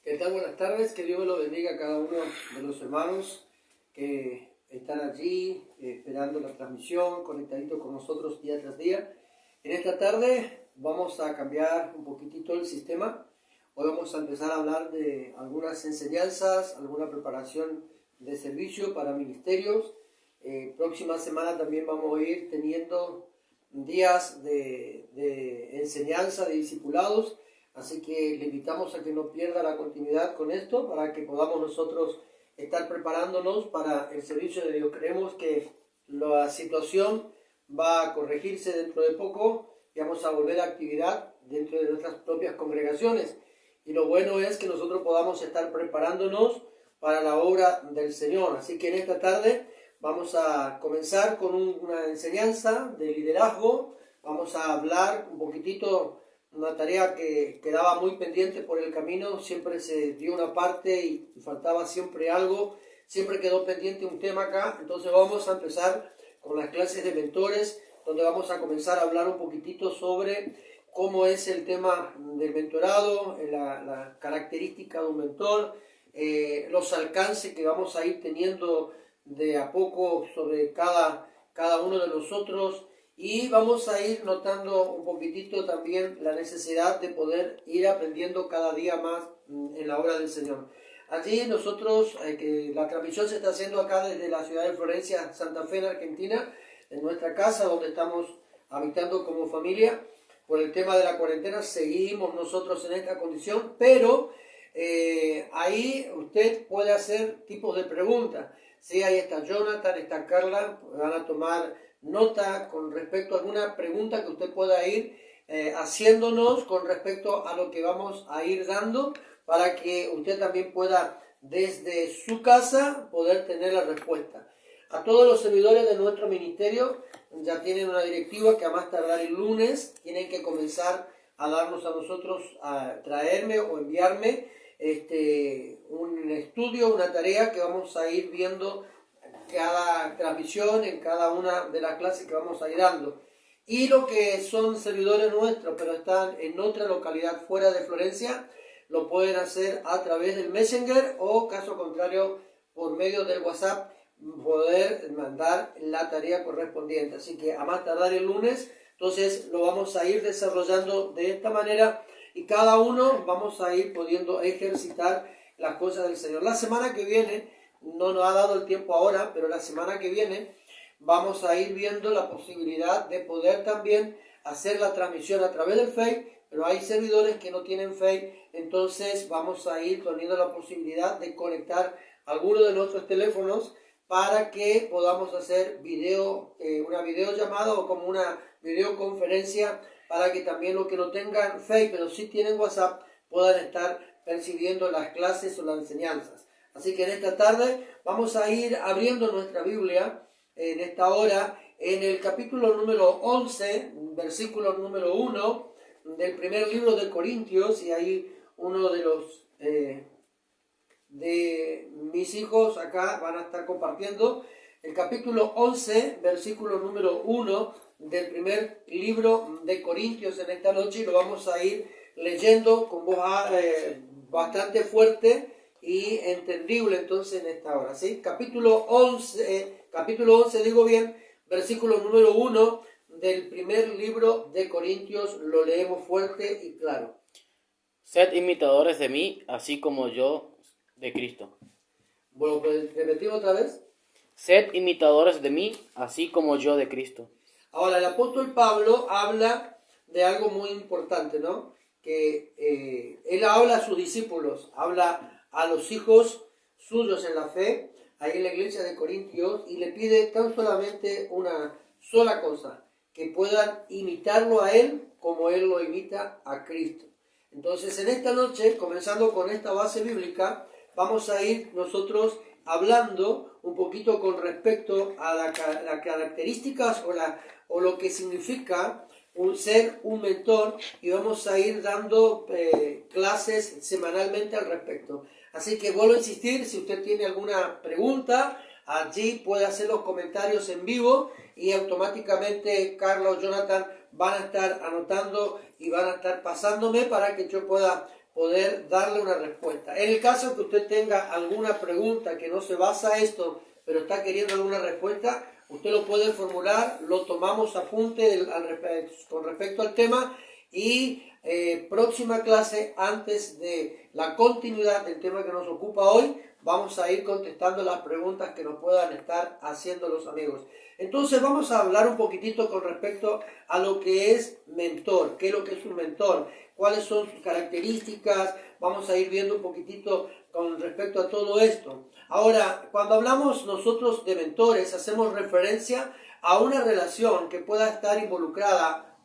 ¿Qué tal? Buenas tardes, que Dios me lo bendiga a cada uno de los hermanos que están allí esperando la transmisión, conectaditos con nosotros día tras día. En esta tarde vamos a cambiar un poquitito el sistema. Hoy vamos a empezar a hablar de algunas enseñanzas, alguna preparación de servicio para ministerios. Próxima semana también vamos a ir teniendo días de enseñanza, de discipulados. Así que le invitamos a que no pierda la continuidad con esto para que podamos nosotros estar preparándonos para el servicio de Dios. Creemos que la situación va a corregirse dentro de poco y vamos a volver a actividad dentro de nuestras propias congregaciones. Y lo bueno es que nosotros podamos estar preparándonos para la obra del Señor. Así que en esta tarde vamos a comenzar con una enseñanza de liderazgo. Vamos a hablar un poquitito, una tarea que quedaba muy pendiente por el camino. Siempre se dio una parte y faltaba siempre algo. Siempre quedó pendiente un tema acá. Entonces vamos a empezar con las clases de mentores, donde vamos a comenzar a hablar un poquitito sobre cómo es el tema del mentorado, la característica de un mentor, los alcances que vamos a ir teniendo de a poco sobre cada uno de nosotros, y vamos a ir notando un poquitito también la necesidad de poder ir aprendiendo cada día más en la obra del Señor. Allí nosotros, que la transmisión se está haciendo acá desde la ciudad de Florencia, Santa Fe, en Argentina, en nuestra casa donde estamos habitando como familia. Por el tema de la cuarentena seguimos nosotros en esta condición, pero ahí usted puede hacer tipos de preguntas. Sí, ahí está Jonathan, está Carla, van a tomar nota con respecto a alguna pregunta que usted pueda ir haciéndonos con respecto a lo que vamos a ir dando, para que usted también pueda desde su casa poder tener la respuesta. A todos los servidores de nuestro ministerio ya tienen una directiva que a más tardar el lunes tienen que comenzar a darnos a nosotros, a traerme o enviarme un estudio, una tarea que vamos a ir viendo cada transmisión, en cada una de las clases que vamos a ir dando. Y los que son servidores nuestros, pero están en otra localidad fuera de Florencia, lo pueden hacer a través del Messenger o, caso contrario, por medio del WhatsApp, poder mandar la tarea correspondiente. Así que a más tardar el lunes, entonces lo vamos a ir desarrollando de esta manera y cada uno vamos a ir pudiendo ejercitar las cosas del Señor. La semana que viene, no nos ha dado el tiempo ahora, pero la semana que viene vamos a ir viendo la posibilidad de poder también hacer la transmisión a través del Face, pero hay servidores que no tienen Face, entonces vamos a ir teniendo la posibilidad de conectar algunos de nuestros teléfonos para que podamos hacer una videollamada o como una videoconferencia, para que también los que no tengan Face, pero sí tienen WhatsApp, puedan estar percibiendo las clases o las enseñanzas. Así que en esta tarde vamos a ir abriendo nuestra Biblia en esta hora, en el capítulo número 11, versículo número 1 del primer libro de Corintios, y ahí uno de los de mis hijos acá van a estar compartiendo el capítulo 11, versículo número 1 del primer libro de Corintios en esta noche, y lo vamos a ir leyendo con voz bastante fuerte y entendible entonces en esta hora, ¿sí? Capítulo 11, digo bien, versículo número 1 del primer libro de Corintios, lo leemos fuerte y claro. Sed imitadores de mí, así como yo de Cristo. Bueno, pues repetimos otra vez. Sed imitadores de mí, así como yo de Cristo. Ahora, el apóstol Pablo habla de algo muy importante, ¿no? Que él habla a sus discípulos, habla a los hijos suyos en la fe, ahí en la iglesia de Corintios, y le pide tan solamente una sola cosa: que puedan imitarlo a él como él lo imita a Cristo. Entonces, en esta noche, comenzando con esta base bíblica, vamos a ir nosotros hablando un poquito con respecto a las características o lo que significa ser un mentor, y vamos a ir dando clases semanalmente al respecto. Así que vuelvo a insistir, si usted tiene alguna pregunta, allí puede hacer los comentarios en vivo y automáticamente Carla o Jonathan van a estar anotando y van a estar pasándome para que yo pueda poder darle una respuesta. En el caso que usted tenga alguna pregunta que no se basa a esto, pero está queriendo alguna respuesta, usted lo puede formular, lo tomamos apunte con respecto al tema y próxima clase, antes de la continuidad del tema que nos ocupa hoy, vamos a ir contestando las preguntas que nos puedan estar haciendo los amigos. Entonces vamos a hablar un poquitito con respecto a lo que es mentor, qué es lo que es un mentor, cuáles son sus características, vamos a ir viendo un poquitito con respecto a todo esto. Ahora, cuando hablamos nosotros de mentores, hacemos referencia a una relación que pueda estar involucrada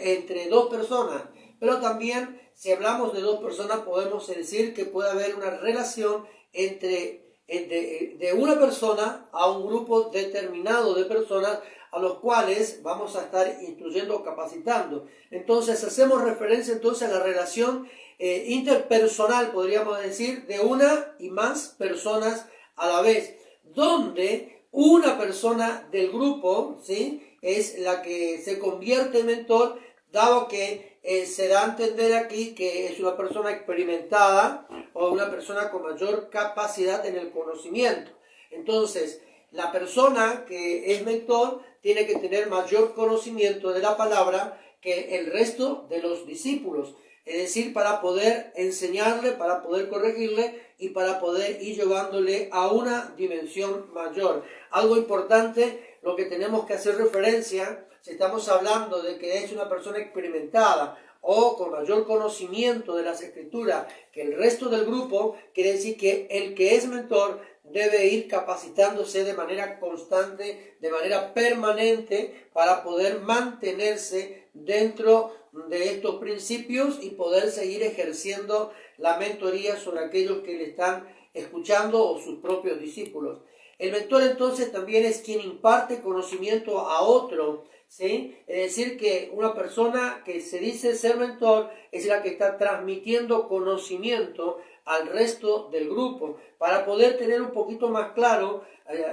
entre dos personas, pero también si hablamos de dos personas podemos decir que puede haber una relación de una persona a un grupo determinado de personas a los cuales vamos a estar instruyendo o capacitando. Entonces hacemos referencia entonces a la relación interpersonal, podríamos decir, de una y más personas a la vez, donde una persona del grupo, ¿sí?, es la que se convierte en mentor, dado que se da a entender aquí que es una persona experimentada o una persona con mayor capacidad en el conocimiento. Entonces, la persona que es mentor tiene que tener mayor conocimiento de la palabra que el resto de los discípulos. Es decir, para poder enseñarle, para poder corregirle y para poder ir llevándole a una dimensión mayor. Algo importante, lo que tenemos que hacer referencia, si estamos hablando de que es una persona experimentada o con mayor conocimiento de las escrituras que el resto del grupo, quiere decir que el que es mentor debe ir capacitándose de manera constante, de manera permanente, para poder mantenerse dentro de estos principios y poder seguir ejerciendo la mentoría sobre aquellos que le están escuchando o sus propios discípulos. El mentor entonces también es quien imparte conocimiento a otro, ¿sí? Es decir, que una persona que se dice ser mentor es la que está transmitiendo conocimiento al resto del grupo. Para poder tener un poquito más claro,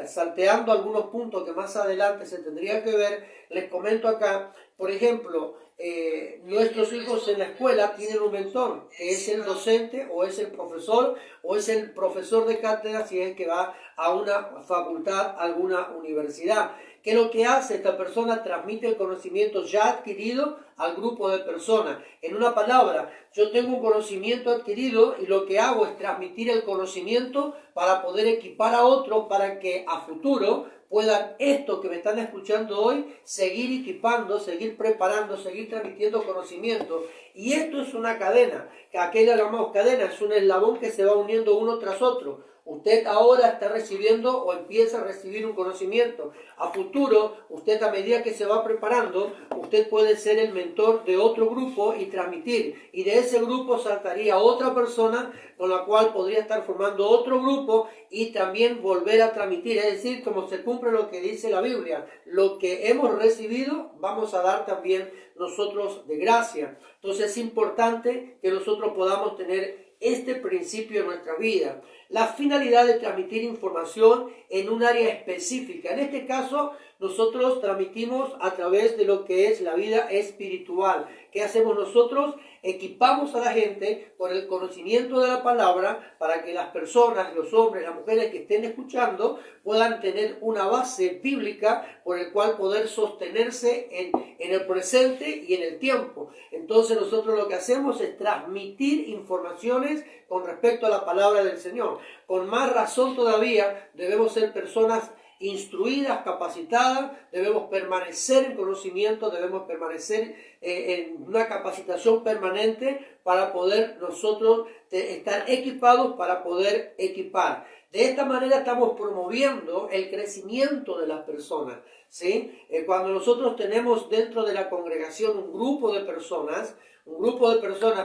salteando algunos puntos que más adelante se tendría que ver, les comento acá, por ejemplo, nuestros hijos en la escuela tienen un mentor, que es el docente o es el profesor o es el profesor de cátedra si es que va a una facultad, a alguna universidad. ¿Qué es lo que hace? Esta persona transmite el conocimiento ya adquirido al grupo de personas. En una palabra, yo tengo un conocimiento adquirido y lo que hago es transmitir el conocimiento para poder equipar a otros para que a futuro puedan esto que me están escuchando hoy seguir equipando, seguir preparando, seguir transmitiendo conocimiento. Y esto es una cadena, que aquella llamamos cadena, es un eslabón que se va uniendo uno tras otro. Usted ahora está recibiendo o empieza a recibir un conocimiento. A futuro, usted a medida que se va preparando, usted puede ser el mentor de otro grupo y transmitir. Y de ese grupo saltaría otra persona con la cual podría estar formando otro grupo y también volver a transmitir. Es decir, como se cumple lo que dice la Biblia, lo que hemos recibido vamos a dar también nosotros de gracia. Entonces es importante que nosotros podamos tener este principio en nuestra vida. La finalidad de transmitir información en un área específica. En este caso, nosotros transmitimos a través de lo que es la vida espiritual. ¿Qué hacemos nosotros? Equipamos a la gente con el conocimiento de la palabra para que las personas, los hombres, las mujeres que estén escuchando puedan tener una base bíblica por el cual poder sostenerse en el presente y en el tiempo. Entonces nosotros lo que hacemos es transmitir informaciones con respecto a la palabra del Señor. Con más razón todavía debemos ser personas instruidas, capacitadas, debemos permanecer en conocimiento, debemos permanecer en una capacitación permanente para poder nosotros estar equipados para poder equipar. De esta manera estamos promoviendo el crecimiento de las personas, ¿sí? Cuando nosotros tenemos dentro de la congregación un grupo de personas,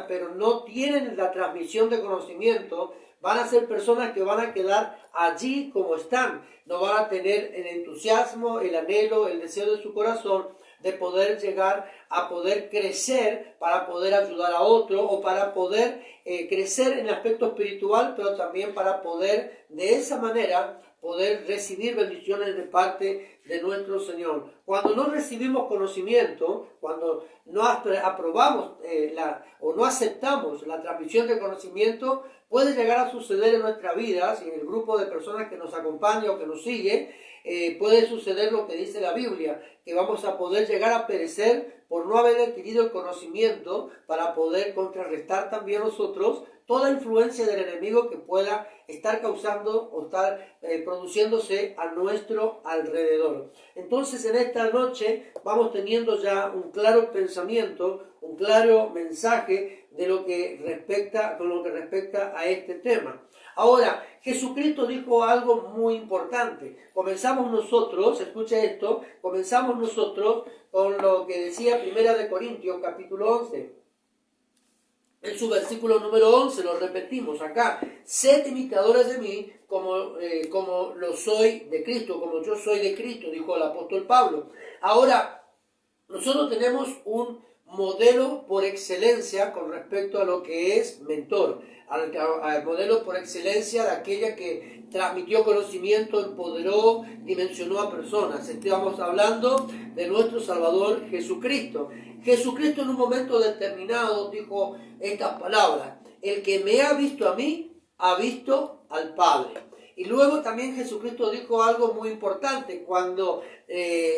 pero no tienen la transmisión de conocimiento, van a ser personas que van a quedar allí como están. No van a tener el entusiasmo, el anhelo, el deseo de su corazón de poder llegar a poder crecer para poder ayudar a otro o para poder crecer en el aspecto espiritual, pero también para poder de esa manera poder recibir bendiciones de parte de nuestro Señor. Cuando no recibimos conocimiento, cuando no aprobamos o no aceptamos la transmisión de conocimiento, puede llegar a suceder en nuestras vidas y en el grupo de personas que nos acompaña o que nos sigue, puede suceder lo que dice la Biblia, que vamos a poder llegar a perecer por no haber adquirido el conocimiento para poder contrarrestar también nosotros toda influencia del enemigo que pueda estar causando o estar produciéndose a nuestro alrededor. Entonces en esta noche vamos teniendo ya un claro pensamiento, un claro mensaje de lo que respecta a este tema. Ahora, Jesucristo dijo algo muy importante. Comenzamos nosotros, escucha esto, comenzamos nosotros con lo que decía 1 Corintios capítulo 11. En su versículo número 11 lo repetimos acá: sed imitadores de mí como lo soy de Cristo, como yo soy de Cristo, dijo el apóstol Pablo. Ahora, nosotros tenemos un modelo por excelencia con respecto a lo que es mentor, al modelo por excelencia de aquella que transmitió conocimiento, empoderó, dimensionó a personas. Estamos hablando de nuestro Salvador Jesucristo. Jesucristo en un momento determinado dijo estas palabras: el que me ha visto a mí, ha visto al Padre. Y luego también Jesucristo dijo algo muy importante cuando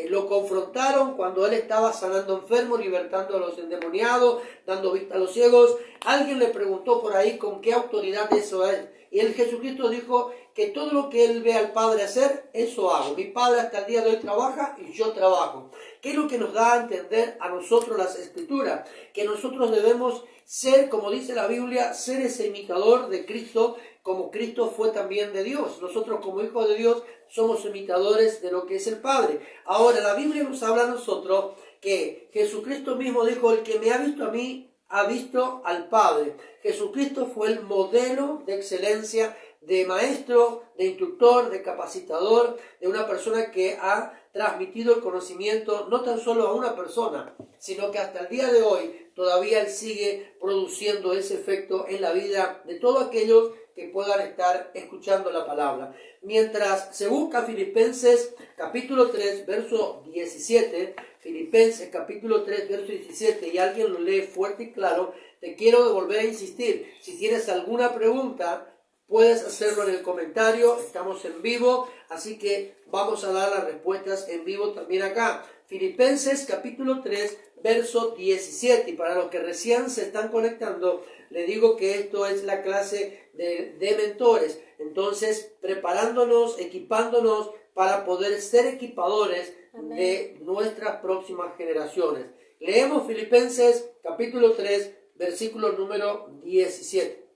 lo confrontaron, cuando él estaba sanando enfermos, libertando a los endemoniados, dando vista a los ciegos. Alguien le preguntó por ahí con qué autoridad eso es. Y el Jesucristo dijo que todo lo que él ve al Padre hacer, eso hago. Mi Padre hasta el día de hoy trabaja y yo trabajo. ¿Qué es lo que nos da a entender a nosotros las Escrituras? Que nosotros debemos ser, como dice la Biblia, ser ese imitador de Cristo, como Cristo fue también de Dios. Nosotros como hijos de Dios somos imitadores de lo que es el Padre. Ahora, la Biblia nos habla a nosotros que Jesucristo mismo dijo: el que me ha visto a mí, ha visto al Padre. Jesucristo fue el modelo de excelencia, de maestro, de instructor, de capacitador, de una persona que ha transmitido el conocimiento no tan solo a una persona, sino que hasta el día de hoy todavía él sigue produciendo ese efecto en la vida de todos aquellos que puedan estar escuchando la palabra. Mientras se busca Filipenses capítulo 3, verso 17, Filipenses capítulo 3, verso 17, y alguien lo lee fuerte y claro, te quiero volver a insistir. Si tienes alguna pregunta, puedes hacerlo en el comentario. Estamos en vivo, así que vamos a dar las respuestas en vivo también acá. Filipenses capítulo 3, verso 17. Y para los que recién se están conectando, le digo que esto es la clase de mentores. Entonces, preparándonos, equipándonos para poder ser equipadores de nuestras próximas generaciones. Leemos Filipenses capítulo 3, versículo número 17.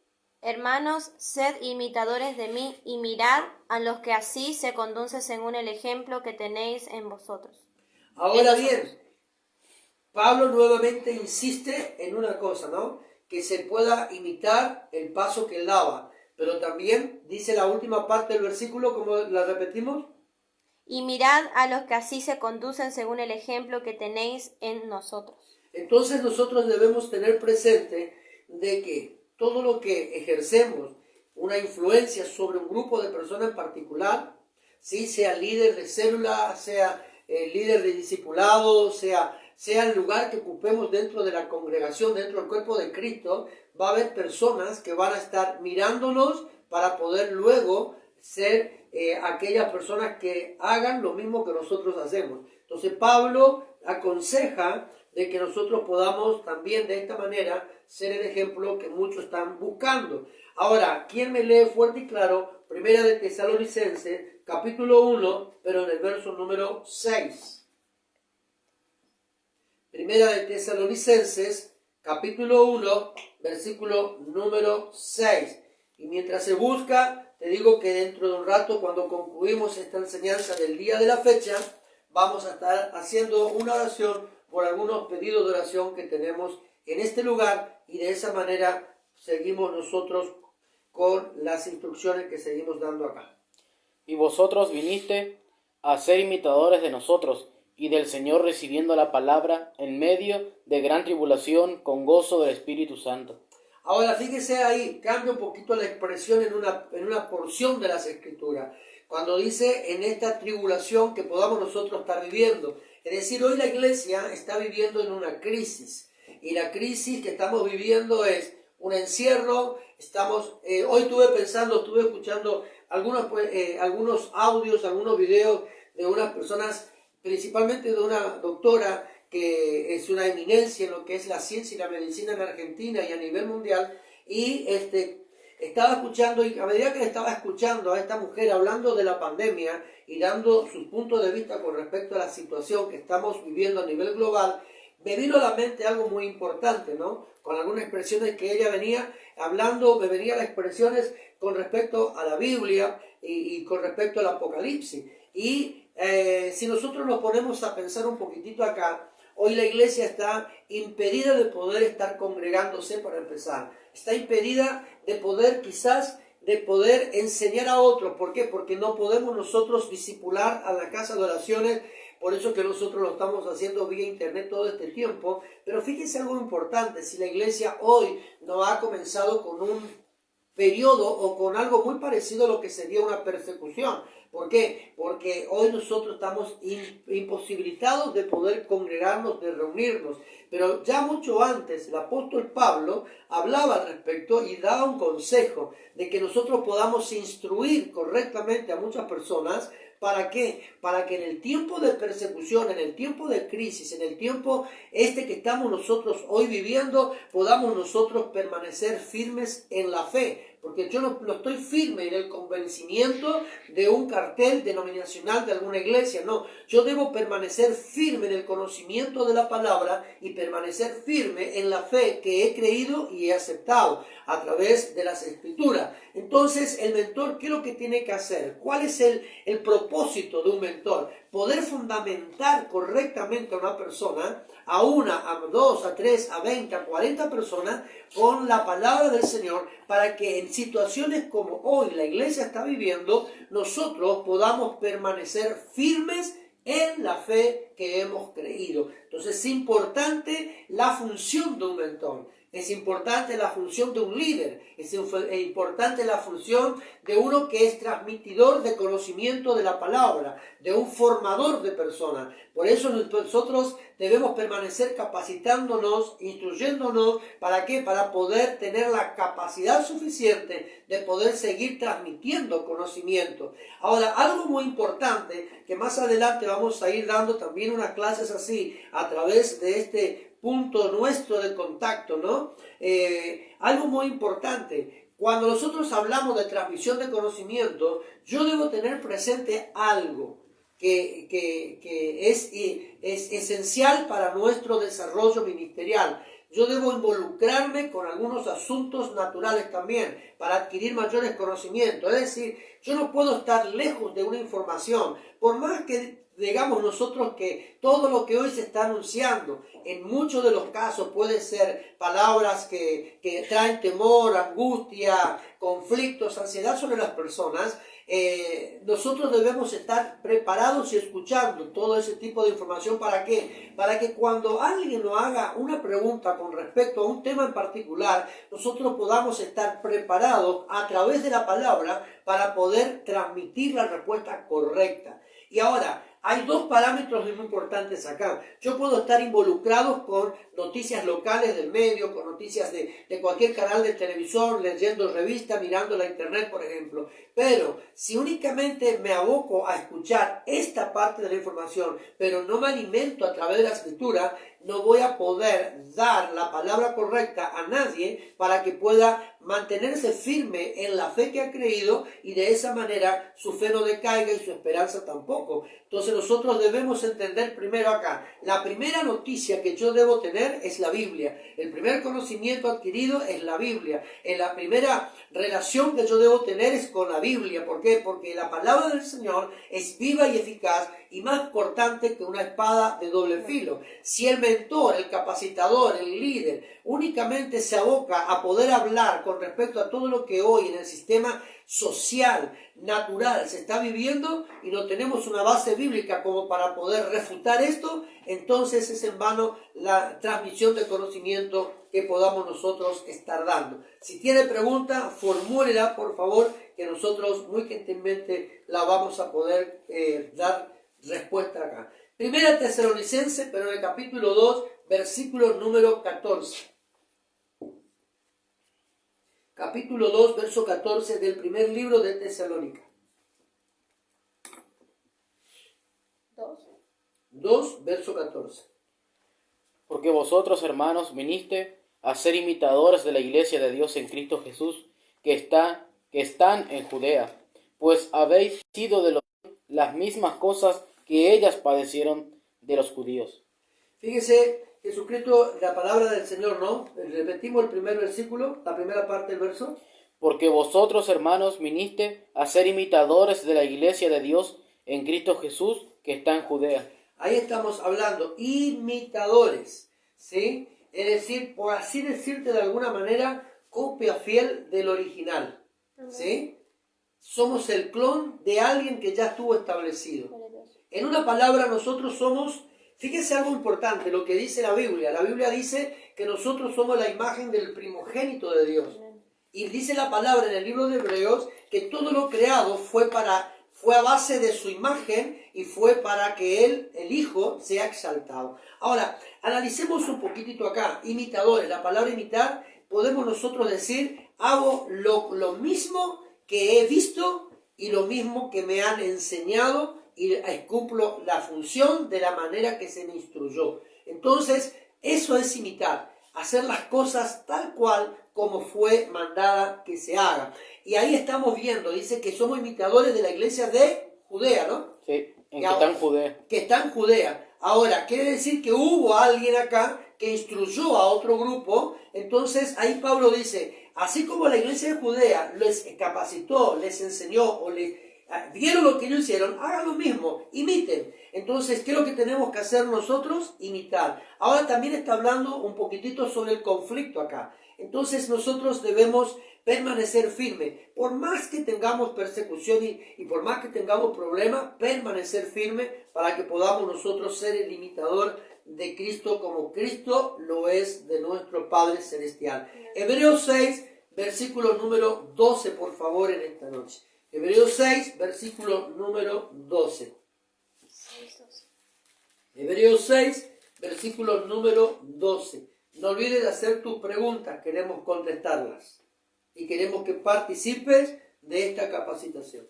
Hermanos, sed imitadores de mí y mirad a los que así se conducen según el ejemplo que tenéis en vosotros. Ahora bien, Pablo nuevamente insiste en una cosa, ¿no? Que se pueda imitar el paso que él daba. Pero también dice la última parte del versículo, como la repetimos. Y mirad a los que así se conducen según el ejemplo que tenéis en nosotros. Entonces nosotros debemos tener presente de que todo lo que ejercemos una influencia sobre un grupo de personas en particular, ¿sí? Sea líder de célula, sea líder de discipulado, sea el lugar que ocupemos dentro de la congregación, dentro del cuerpo de Cristo, va a haber personas que van a estar mirándonos para poder luego ser aquellas personas que hagan lo mismo que nosotros hacemos. Entonces Pablo aconseja de que nosotros podamos también de esta manera ser el ejemplo que muchos están buscando. Ahora, ¿quién me lee fuerte y claro? Primera de Tesalonicenses, capítulo 1, pero en el verso número 6. Primera de Tesalonicenses, capítulo 1, versículo número 6. Y mientras se busca, te digo que dentro de un rato, cuando concluimos esta enseñanza del día de la fecha, vamos a estar haciendo una oración por algunos pedidos de oración que tenemos en este lugar, y de esa manera seguimos nosotros con las instrucciones que seguimos dando acá. Y vosotros viniste a ser imitadores de nosotros y del Señor, recibiendo la palabra en medio de gran tribulación con gozo del Espíritu Santo. Ahora fíjese ahí, cambia un poquito la expresión en una porción de las Escrituras. cuando dice en esta tribulación que podamos nosotros estar viviendo. Es decir, hoy la iglesia está viviendo en una crisis, y la crisis que estamos viviendo es un encierro. Hoy estuve escuchando algunos audios, algunos videos de unas personas, principalmente de una doctora que es una eminencia en lo que es la ciencia y la medicina en Argentina y a nivel mundial, y estaba escuchando, y a medida que estaba escuchando a esta mujer hablando de la pandemia y dando sus puntos de vista con respecto a la situación que estamos viviendo a nivel global, me vino a la mente algo muy importante, ¿no? Con algunas expresiones que ella venía hablando, me venían las expresiones con respecto a la Biblia y con respecto al Apocalipsis. Y si nosotros nos ponemos a pensar un poquitito acá, hoy la iglesia está impedida de poder estar congregándose, para empezar. Está impedida de poder enseñar a otros. ¿Por qué? Porque no podemos nosotros discipular a la casa de oraciones. Por eso que nosotros lo estamos haciendo vía internet todo este tiempo. Pero fíjense algo importante: si la iglesia hoy no ha comenzado con un periodo o con algo muy parecido a lo que sería una persecución. ¿Por qué? Porque hoy nosotros estamos imposibilitados de poder congregarnos, de reunirnos. Pero ya mucho antes el apóstol Pablo hablaba al respecto y daba un consejo de que nosotros podamos instruir correctamente a muchas personas. ¿Para qué? Para que en el tiempo de persecución, en el tiempo de crisis, en el tiempo que estamos nosotros hoy viviendo, podamos nosotros permanecer firmes en la fe. Porque yo no estoy firme en el convencimiento de un cartel denominacional de alguna iglesia, no. Yo debo permanecer firme en el conocimiento de la palabra y permanecer firme en la fe que he creído y he aceptado a través de las Escrituras. Entonces, el mentor, ¿qué es lo que tiene que hacer? ¿Cuál es el propósito de un mentor? Poder fundamentar correctamente a una persona, a una, a dos, a tres, a 20, a 40 personas, con la palabra del Señor, para que en situaciones como hoy la iglesia está viviendo, nosotros podamos permanecer firmes en la fe que hemos creído. Entonces es importante la función de un mentor. Es importante la función de un líder, es importante la función de uno que es transmitidor de conocimiento de la palabra, de un formador de personas. Por eso nosotros debemos permanecer capacitándonos, instruyéndonos. ¿Para qué? Para poder tener la capacidad suficiente de poder seguir transmitiendo conocimiento. Ahora, algo muy importante, que más adelante vamos a ir dando también unas clases así, a través de este punto nuestro de contacto, ¿no? Algo muy importante: cuando nosotros hablamos de transmisión de conocimiento, yo debo tener presente algo que es esencial para nuestro desarrollo ministerial. Yo debo involucrarme con algunos asuntos naturales también para adquirir mayores conocimientos. Es decir, yo no puedo estar lejos de una información, por más que digamos nosotros que todo lo que hoy se está anunciando, en muchos de los casos puede ser palabras que traen temor, angustia, conflictos, ansiedad sobre las personas. Nosotros debemos estar preparados y escuchando todo ese tipo de información. ¿Para qué? Para que cuando alguien nos haga una pregunta con respecto a un tema en particular, nosotros podamos estar preparados a través de la palabra para poder transmitir la respuesta correcta. Y ahora, hay dos parámetros muy importantes acá. Yo puedo estar involucrado con noticias locales del medio, con noticias de cualquier canal de televisión, leyendo revistas, mirando la internet, por ejemplo. Pero si únicamente me aboco a escuchar esta parte de la información, pero no me alimento a través de la Escritura, no voy a poder dar la palabra correcta a nadie para que pueda mantenerse firme en la fe que ha creído, y de esa manera su fe no decaiga y su esperanza tampoco. Entonces nosotros debemos entender primero acá, la primera noticia que yo debo tener es la Biblia. El primer conocimiento adquirido es la Biblia. La primera relación que yo debo tener es con la Biblia. ¿Por qué? Porque la palabra del Señor es viva y eficaz y más cortante que una espada de doble filo. Si el mentor, el capacitador, el líder únicamente se aboca a poder hablar con respecto a todo lo que hoy en el sistema social, natural, se está viviendo y no tenemos una base bíblica como para poder refutar esto, entonces es en vano la transmisión de conocimiento que podamos nosotros estar dando. Si tiene pregunta, formúlela por favor, que nosotros muy gentilmente la vamos a poder dar respuesta acá. Primera Tesalonicenses, pero en el capítulo 2, versículo número 14. Capítulo 2, verso 14 del primer libro de Tesalónica. 2, verso 14. Porque vosotros, hermanos, viniste a ser imitadores de la iglesia de Dios en Cristo Jesús, que están en Judea, pues habéis sido de las mismas cosas que ellas padecieron de los judíos. Fíjese, Jesucristo, la palabra del Señor, ¿no? Repetimos el primer versículo, la primera parte del verso. Porque vosotros, hermanos, viniste a ser imitadores de la iglesia de Dios en Cristo Jesús, que está en Judea. Ahí estamos hablando, imitadores, ¿sí? Es decir, por así decirte de alguna manera, copia fiel del original, ¿sí? Somos el clon de alguien que ya estuvo establecido. En una palabra, nosotros somos, fíjese algo importante, lo que dice la Biblia. La Biblia dice que nosotros somos la imagen del primogénito de Dios. Y dice la palabra en el libro de Hebreos que todo lo creado fue a base de su imagen y fue para que él, el Hijo, sea exaltado. Ahora, analicemos un poquitito acá. Imitadores, la palabra imitar, podemos nosotros decir, hago lo mismo que he visto y lo mismo que me han enseñado y cumplo la función de la manera que se me instruyó. Entonces, eso es imitar, hacer las cosas tal cual como fue mandada que se haga. Y ahí estamos viendo, dice que somos imitadores de la iglesia de Judea, ¿no? Sí, que está en Judea. Que está en Judea. Ahora, quiere decir que hubo alguien acá que instruyó a otro grupo. Entonces, ahí Pablo dice, así como la iglesia de Judea les capacitó, les enseñó o les vieron lo que ellos hicieron, hagan lo mismo, imiten. Entonces, ¿qué es lo que tenemos que hacer nosotros? Imitar. Ahora también está hablando un poquitito sobre el conflicto acá. Entonces, nosotros debemos permanecer firme. Por más que tengamos persecución y por más que tengamos problemas, permanecer firme para que podamos nosotros ser el imitador de Cristo como Cristo lo es de nuestro Padre Celestial. Hebreos 6, versículo número 12, por favor, en esta noche. Hebreos 6, versículo número 12. Hebreos 6, versículo número 12. No olvides de hacer tus preguntas, queremos contestarlas. Y queremos que participes de esta capacitación.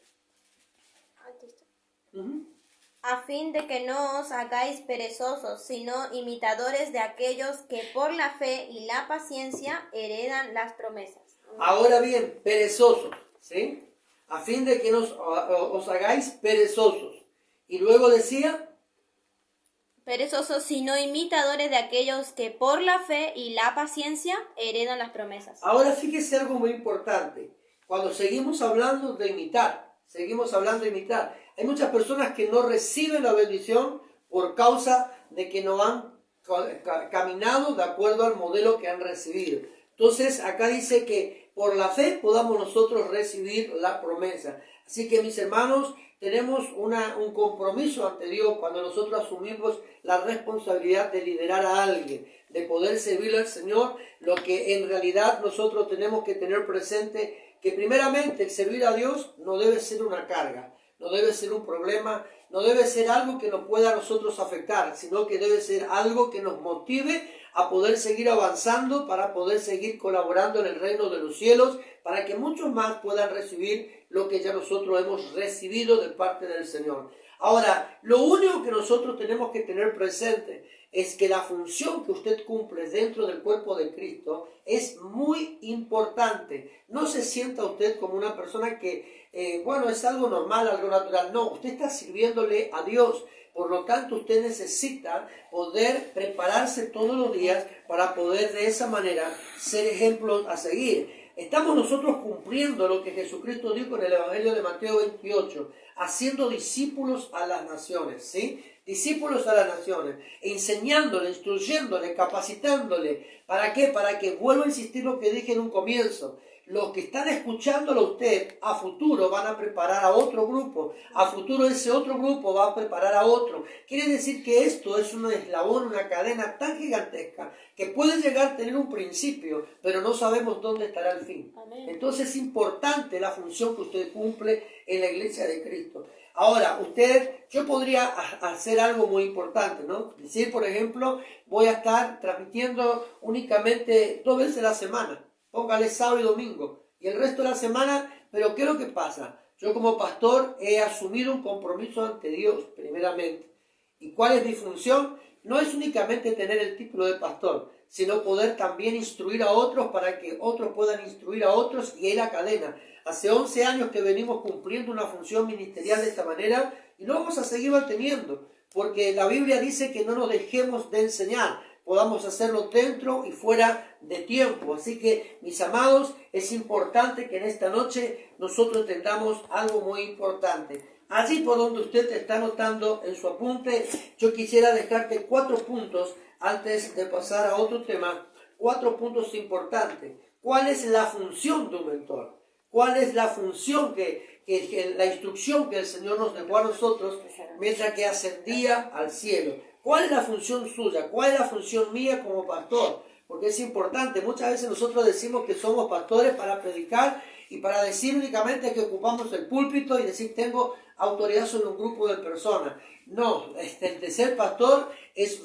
A fin de que no os hagáis perezosos, sino imitadores de aquellos que por la fe y la paciencia heredan las promesas. Ahora bien, perezosos, ¿sí? A fin de que no os hagáis perezosos. Y luego decía, perezosos, sino imitadores de aquellos que por la fe y la paciencia heredan las promesas. Ahora fíjese algo muy importante. Cuando seguimos hablando de imitar, hay muchas personas que no reciben la bendición por causa de que no han caminado de acuerdo al modelo que han recibido. Entonces, acá dice que por la fe podamos nosotros recibir la promesa. Así que, mis hermanos, tenemos un compromiso ante Dios cuando nosotros asumimos la responsabilidad de liderar a alguien, de poder servirle al Señor. Lo que en realidad nosotros tenemos que tener presente, que primeramente el servir a Dios no debe ser una carga, no debe ser un problema, no debe ser algo que nos pueda a nosotros afectar, sino que debe ser algo que nos motive a poder seguir avanzando, para poder seguir colaborando en el reino de los cielos, para que muchos más puedan recibir lo que ya nosotros hemos recibido de parte del Señor. Ahora, lo único que nosotros tenemos que tener presente es que la función que usted cumple dentro del cuerpo de Cristo es muy importante. No se sienta usted como una persona que, es algo normal, algo natural. No, usted está sirviéndole a Dios. Por lo tanto, usted necesita poder prepararse todos los días para poder de esa manera ser ejemplos a seguir. Estamos nosotros cumpliendo lo que Jesucristo dijo en el Evangelio de Mateo 28, haciendo discípulos a las naciones, ¿sí? discípulos a las naciones, enseñándole, instruyéndole, capacitándole. ¿Para qué? Para que, vuelvo a insistir lo que dije en un comienzo, los que están escuchándolo a usted, a futuro van a preparar a otro grupo, a futuro ese otro grupo va a preparar a otro. Quiere decir que esto es un eslabón, una cadena tan gigantesca que puede llegar a tener un principio, pero no sabemos dónde estará el fin. Amén. Entonces es importante la función que usted cumple en la iglesia de Cristo. Ahora, yo podría hacer algo muy importante, ¿no? Decir, por ejemplo, voy a estar transmitiendo únicamente 2 veces a la semana. Póngale sábado y domingo. Y el resto de la semana, pero ¿qué es lo que pasa? Yo como pastor he asumido un compromiso ante Dios, primeramente. ¿Y cuál es mi función? No es únicamente tener el título de pastor, sino poder también instruir a otros para que otros puedan instruir a otros y en la cadena. Hace 11 años que venimos cumpliendo una función ministerial de esta manera y lo vamos a seguir manteniendo, porque la Biblia dice que no nos dejemos de enseñar, podamos hacerlo dentro y fuera de tiempo. Así que, mis amados, es importante que en esta noche nosotros entendamos algo muy importante. Allí por donde usted está anotando en su apunte, yo quisiera dejarte 4 puntos antes de pasar a otro tema. 4 puntos importantes. ¿Cuál es la función de un mentor? ¿Cuál es la función la instrucción que el Señor nos dejó a nosotros mientras que ascendía al cielo? ¿Cuál es la función suya? ¿Cuál es la función mía como pastor? Porque es importante. Muchas veces nosotros decimos que somos pastores para predicar y para decir únicamente que ocupamos el púlpito y decir tengo autoridad sobre un grupo de personas. No, el de ser pastor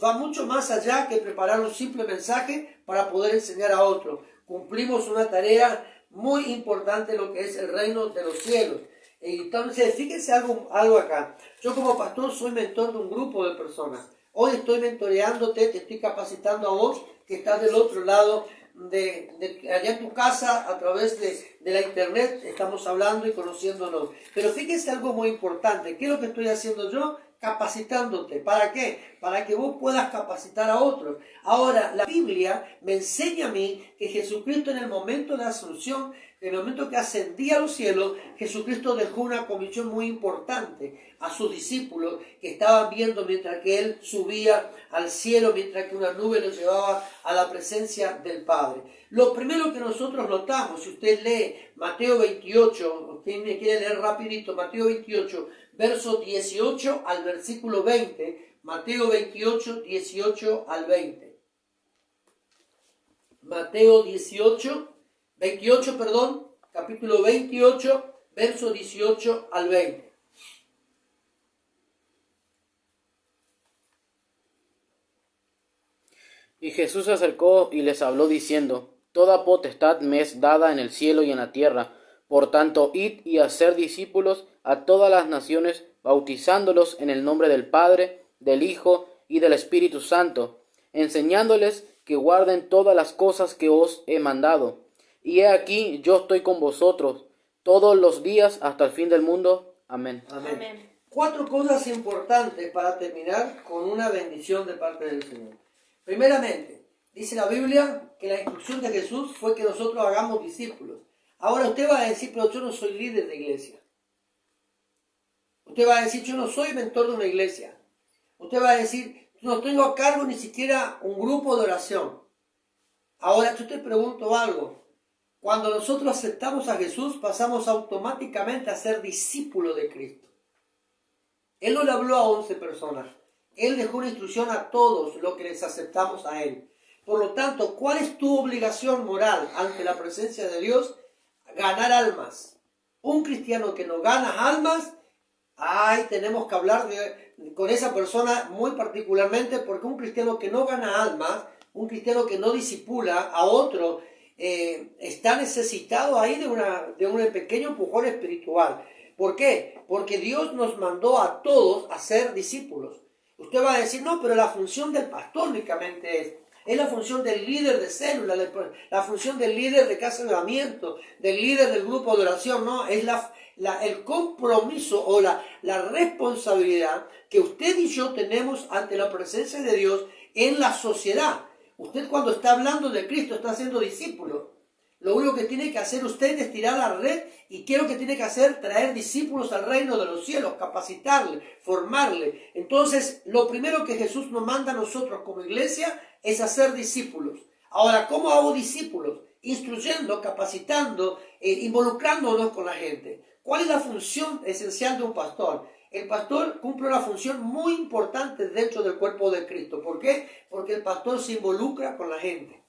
va mucho más allá que preparar un simple mensaje para poder enseñar a otros. Cumplimos una tarea muy importante, lo que es el reino de los cielos. Entonces, fíjense algo acá. Yo como pastor soy mentor de un grupo de personas. Hoy estoy mentoreándote, te estoy capacitando a vos que estás del otro lado allá en tu casa, a través de la internet, estamos hablando y conociéndonos. Pero fíjense algo muy importante. ¿Qué es lo que estoy haciendo yo? Capacitándote. ¿Para qué? Para que vos puedas capacitar a otros. Ahora, la Biblia me enseña a mí que Jesucristo en el momento de la asunción, en el momento que ascendía a los cielos, Jesucristo dejó una comisión muy importante a sus discípulos que estaban viendo mientras que Él subía al cielo, mientras que una nube los llevaba a la presencia del Padre. Lo primero que nosotros notamos, si usted lee Mateo 28, ¿quién me quiere leer rapidito? Mateo 28, verso 18 al versículo 20. Mateo 28, 18 al 20. Mateo 28, capítulo 28, verso 18 al 20. Y Jesús se acercó y les habló diciendo: Toda potestad me es dada en el cielo y en la tierra. Por tanto, id y haced discípulos a todas las naciones, bautizándolos en el nombre del Padre, del Hijo y del Espíritu Santo, enseñándoles que guarden todas las cosas que os he mandado. Y he aquí, yo estoy con vosotros todos los días hasta el fin del mundo. Amén. Amén. Amén. 4 cosas importantes para terminar con una bendición de parte del Señor. Primeramente, dice la Biblia que la instrucción de Jesús fue que nosotros hagamos discípulos. Ahora usted va a decir, pero yo no soy líder de iglesia. Usted va a decir, yo no soy mentor de una iglesia. Usted va a decir, no tengo a cargo ni siquiera un grupo de oración. Ahora yo te pregunto algo. Cuando nosotros aceptamos a Jesús, pasamos automáticamente a ser discípulos de Cristo. Él no le habló a 11 personas. Él dejó una instrucción a todos los que les aceptamos a Él. Por lo tanto, ¿cuál es tu obligación moral ante la presencia de Dios? Ganar almas. Un cristiano que no gana almas, tenemos que hablar con esa persona muy particularmente, porque un cristiano que no gana almas, un cristiano que no discipula a otro, está necesitado ahí de un pequeño empujón espiritual. ¿Por qué? Porque Dios nos mandó a todos a ser discípulos. Usted va a decir, no, pero la función del pastor únicamente es la función del líder de célula, la función del líder de casa de avivamiento, del líder del grupo de oración. No, es el compromiso o la responsabilidad que usted y yo tenemos ante la presencia de Dios en la sociedad. Usted cuando está hablando de Cristo está haciendo discípulo. Lo único que tiene que hacer usted es tirar la red y ¿qué es lo que tiene que hacer? Traer discípulos al reino de los cielos, capacitarle, formarle. Entonces, lo primero que Jesús nos manda a nosotros como iglesia es hacer discípulos. Ahora, ¿cómo hago discípulos? Instruyendo, capacitando, involucrándonos con la gente. ¿Cuál es la función esencial de un pastor? El pastor cumple una función muy importante dentro del cuerpo de Cristo. ¿Por qué? Porque el pastor se involucra con la gente.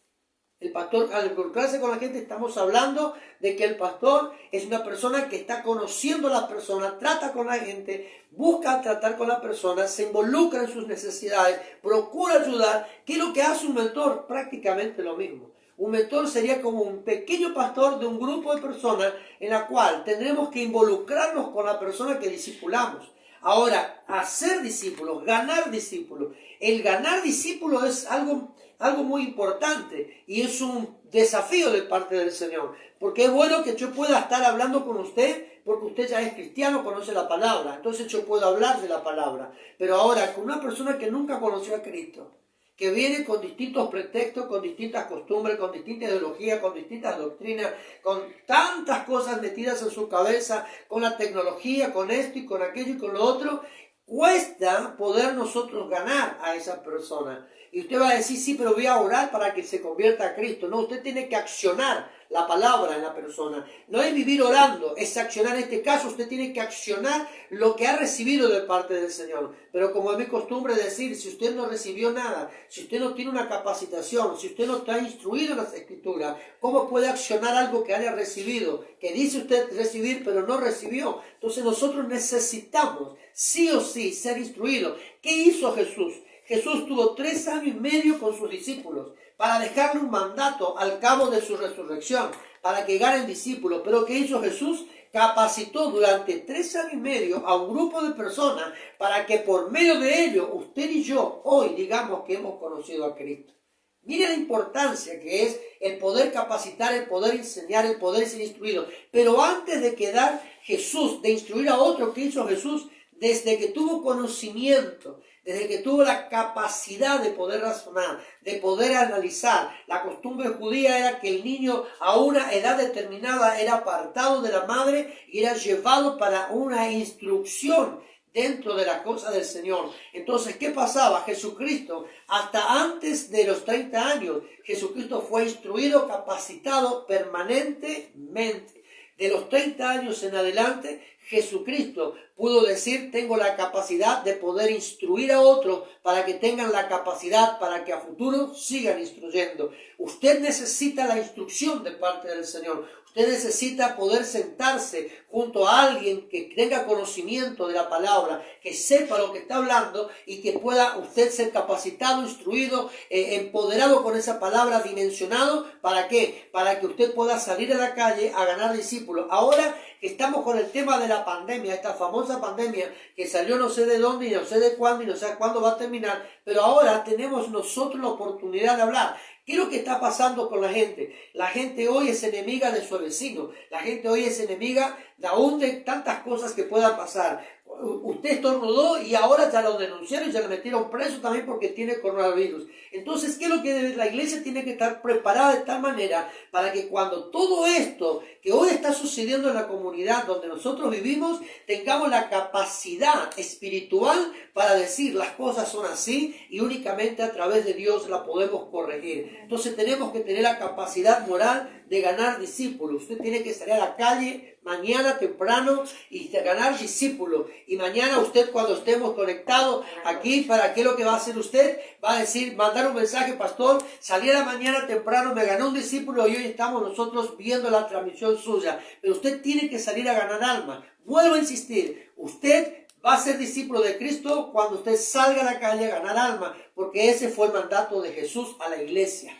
El pastor, al involucrarse con la gente, estamos hablando de que el pastor es una persona que está conociendo a la persona, trata con la gente, busca tratar con la persona, se involucra en sus necesidades, procura ayudar. ¿Qué es lo que hace un mentor? Prácticamente lo mismo. Un mentor sería como un pequeño pastor de un grupo de personas en la cual tendremos que involucrarnos con la persona que discipulamos. Ahora, hacer discípulos, ganar discípulos. El ganar discípulos es algo muy importante y es un desafío de parte del Señor. Porque es bueno que yo pueda estar hablando con usted porque usted ya es cristiano, conoce la palabra. Entonces yo puedo hablar de la palabra. Pero ahora, con una persona que nunca conoció a Cristo, que viene con distintos pretextos, con distintas costumbres, con distintas ideologías, con distintas doctrinas, con tantas cosas metidas en su cabeza, con la tecnología, con esto y con aquello y con lo otro, cuesta poder nosotros ganar a esa persona. Y usted va a decir, sí, pero voy a orar para que se convierta a Cristo. No, usted tiene que accionar la palabra en la persona. No es vivir orando, es accionar. En este caso, usted tiene que accionar lo que ha recibido de parte del Señor. Pero como es mi costumbre decir, si usted no recibió nada, si usted no tiene una capacitación, si usted no está instruido en las Escrituras, ¿cómo puede accionar algo que haya recibido? Que dice usted recibir, pero no recibió. Entonces nosotros necesitamos, sí o sí, ser instruidos. ¿Qué hizo Jesús? Jesús tuvo 3 años y medio con sus discípulos para dejarle un mandato al cabo de su resurrección, para que llegara el discípulo. Pero ¿qué hizo Jesús? Capacitó durante 3 años y medio a un grupo de personas para que por medio de ello, usted y yo, hoy digamos que hemos conocido a Cristo. Mire la importancia que es el poder capacitar, el poder enseñar, el poder ser instruido. Pero antes de quedar Jesús, de instruir a otro, ¿qué hizo Jesús? Desde que tuvo conocimiento, desde que tuvo la capacidad de poder razonar, de poder analizar. La costumbre judía era que el niño a una edad determinada era apartado de la madre y era llevado para una instrucción dentro de la cosa del Señor. Entonces, ¿qué pasaba? Jesucristo, hasta antes de los 30 años, Jesucristo fue instruido, capacitado permanentemente. De los 30 años en adelante, Jesucristo pudo decir, tengo la capacidad de poder instruir a otros para que tengan la capacidad para que a futuro sigan instruyendo. Usted necesita la instrucción de parte del Señor. Usted necesita poder sentarse junto a alguien que tenga conocimiento de la palabra, que sepa lo que está hablando y que pueda usted ser capacitado, instruido, empoderado con esa palabra, dimensionado. ¿Para qué? Para que usted pueda salir a la calle a ganar discípulos. Ahora que estamos con el tema de la pandemia, esta famosa pandemia que salió no sé de dónde y no sé de cuándo y no sé cuándo va a terminar, pero ahora tenemos nosotros la oportunidad de hablar. ¿Qué es lo que está pasando con la gente? La gente hoy es enemiga de su vecino. La gente hoy es enemiga de aún de tantas cosas que puedan pasar. Usted estornudó y ahora ya lo denunciaron y ya le metieron preso también porque tiene coronavirus. Entonces, ¿qué es lo que la iglesia tiene que estar preparada de tal manera para que cuando todo esto que hoy está sucediendo en la comunidad donde nosotros vivimos, tengamos la capacidad espiritual para decir las cosas son así y únicamente a través de Dios la podemos corregir? Entonces tenemos que tener la capacidad moral de ganar discípulos. Usted tiene que salir a la calle mañana temprano y ganar discípulos. Y mañana usted, cuando estemos conectados aquí, ¿para qué es lo que va a hacer usted? Va a decir, mandar un mensaje, pastor, salí a la mañana temprano, me ganó un discípulo y hoy estamos nosotros viendo la transmisión suya. Pero usted tiene que salir a ganar alma. Vuelvo a insistir, usted va a ser discípulo de Cristo cuando usted salga a la calle a ganar alma, porque ese fue el mandato de Jesús a la iglesia.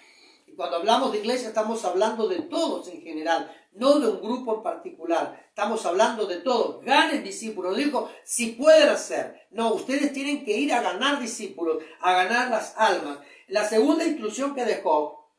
Y cuando hablamos de iglesia estamos hablando de todos en general, no de un grupo en particular. Estamos hablando de todos. Ganen discípulos. No digo si pueden hacer. No, ustedes tienen que ir a ganar discípulos, a ganar las almas. La segunda instrucción que dejó,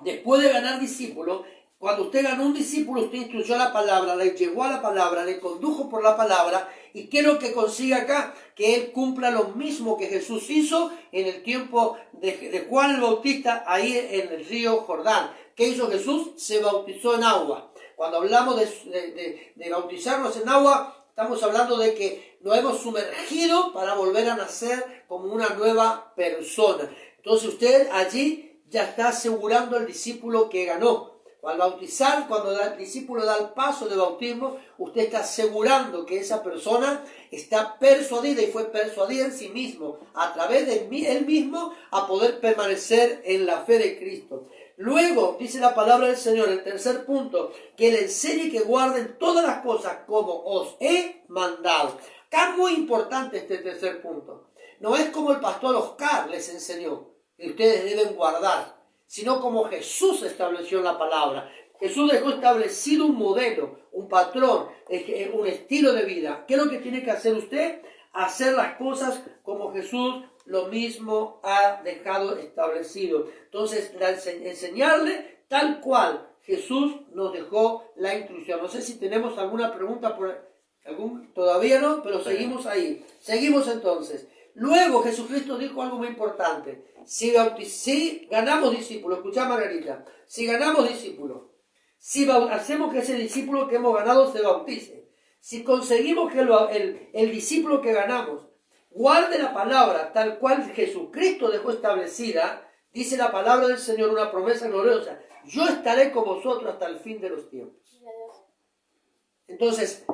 después de ganar discípulos, cuando usted ganó un discípulo, usted instruyó la palabra, le llevó a la palabra, le condujo por la palabra. ¿Y qué es lo que consigue acá? Que él cumpla lo mismo que Jesús hizo en el tiempo de Juan el Bautista, ahí en el río Jordán. ¿Qué hizo Jesús? Se bautizó en agua. Cuando hablamos de bautizarnos en agua, estamos hablando de que nos hemos sumergido para volver a nacer como una nueva persona. Entonces usted allí ya está asegurando al discípulo que ganó. Al bautizar, cuando el discípulo da el paso de bautismo, usted está asegurando que esa persona está persuadida y fue persuadida en sí mismo, a través de él mismo, a poder permanecer en la fe de Cristo. Luego, dice la palabra del Señor, el tercer punto, que le enseñe y que guarden todas las cosas como os he mandado. Acá es muy importante este tercer punto. No es como el pastor Oscar les enseñó, que ustedes deben guardar, sino como Jesús estableció en la palabra. Jesús dejó establecido un modelo, un patrón, un estilo de vida. ¿Qué es lo que tiene que hacer usted? Hacer las cosas como Jesús lo mismo ha dejado establecido. Entonces, enseñarle tal cual Jesús nos dejó la instrucción. No sé si tenemos alguna pregunta todavía no, pero seguimos ahí. Seguimos entonces. Luego Jesucristo dijo algo muy importante. Si ganamos discípulos, escuchá Margarita, si ganamos discípulos, si hacemos que ese discípulo que hemos ganado se bautice, si conseguimos que el discípulo que ganamos guarde la palabra tal cual Jesucristo dejó establecida, dice la palabra del Señor, una promesa gloriosa: yo estaré con vosotros hasta el fin de los tiempos. Entonces,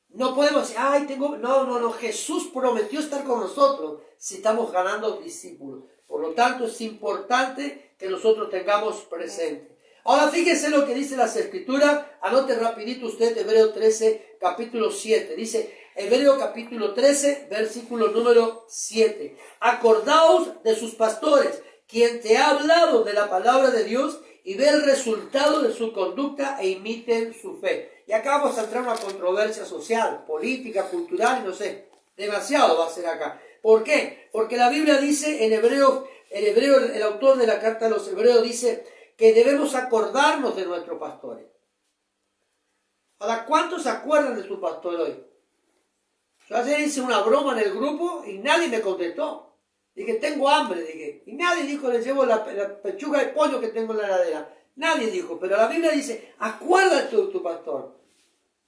no podemos decir, no, Jesús prometió estar con nosotros si estamos ganando discípulos. Por lo tanto, es importante que nosotros tengamos presente. Ahora, fíjese lo que dice las Escrituras. Anote rapidito usted Hebreo 13, capítulo 7. Dice, Hebreo capítulo 13, versículo número 7. Acordaos de sus pastores, quien te ha hablado de la palabra de Dios, y ve el resultado de su conducta e imiten su fe. Y acá vamos a entrar en una controversia social, política, cultural, y no sé, demasiado va a ser acá. ¿Por qué? Porque la Biblia dice en Hebreo, el autor de la carta a los Hebreos dice que debemos acordarnos de nuestros pastores. Ahora, ¿cuántos se acuerdan de su pastor hoy? Yo ayer hice una broma en el grupo y nadie me contestó. Dije, tengo hambre, dije. Y nadie dijo, le llevo la pechuga de pollo que tengo en la heladera. Nadie dijo, pero la Biblia dice, acuérdate de tu pastor.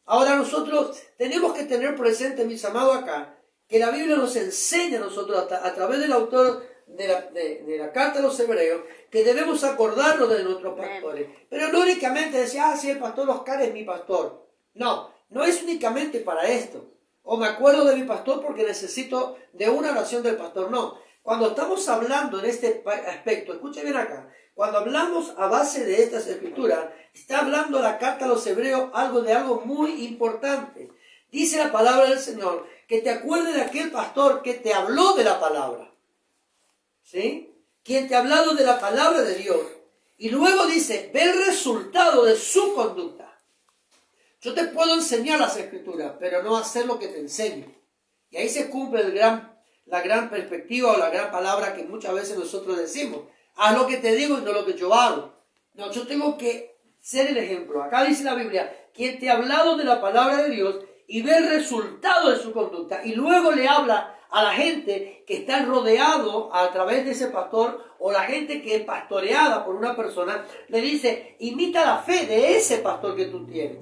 Ahora nosotros tenemos que tener presente, mis amados, acá, que la Biblia nos enseña a nosotros, a través del autor de la carta a los Hebreos, que debemos acordarnos de nuestros pastores. Pero no únicamente decir, sí, el pastor Oscar es mi pastor. No, no es únicamente para esto. O me acuerdo de mi pastor porque necesito de una oración del pastor. No. Cuando estamos hablando en este aspecto, escuche bien acá, cuando hablamos a base de estas escrituras, está hablando la carta a los Hebreos de algo muy importante. Dice la palabra del Señor, que te acuerdes de aquel pastor que te habló de la palabra. ¿Sí? Quien te ha hablado de la palabra de Dios. Y luego dice, ve el resultado de su conducta. Yo te puedo enseñar las escrituras, pero no hacer lo que te enseño. Y ahí se cumple la gran perspectiva o la gran palabra que muchas veces nosotros decimos. Haz lo que te digo y no lo que yo hago. No, yo tengo que ser el ejemplo. Acá dice la Biblia, quien te ha hablado de la palabra de Dios y ve el resultado de su conducta. Y luego le habla a la gente que está rodeado a través de ese pastor o la gente que es pastoreada por una persona, le dice, imita la fe de ese pastor que tú tienes.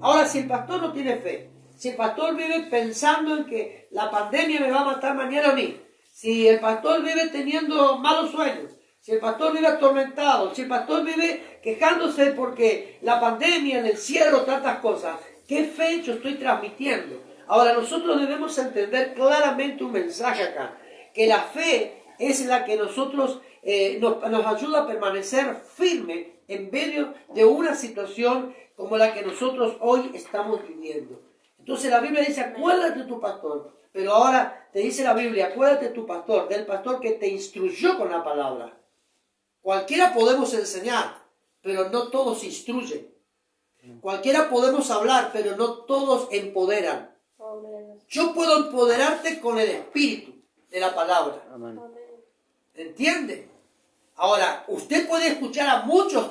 Ahora, si el pastor no tiene fe, si el pastor vive pensando en que la pandemia me va a matar mañana a mí, si el pastor vive teniendo malos sueños, si el pastor vive atormentado, si el pastor vive quejándose porque la pandemia, el encierro, tantas cosas, ¿qué fe yo estoy transmitiendo? Ahora, nosotros debemos entender claramente un mensaje acá, que la fe es la que nosotros nos ayuda a permanecer firme en medio de una situación como la que nosotros hoy estamos viviendo. Entonces la Biblia dice, acuérdate de tu pastor, pero ahora te dice la Biblia, acuérdate de tu pastor, del pastor que te instruyó con la palabra. Cualquiera podemos enseñar, pero no todos instruyen. Cualquiera podemos hablar, pero no todos empoderan. Yo puedo empoderarte con el espíritu de la palabra. Amén. ¿Entiende? Ahora, usted puede escuchar a muchos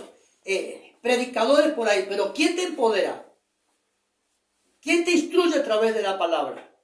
predicadores por ahí, pero ¿quién te empodera? ¿Quién te instruye a través de la palabra?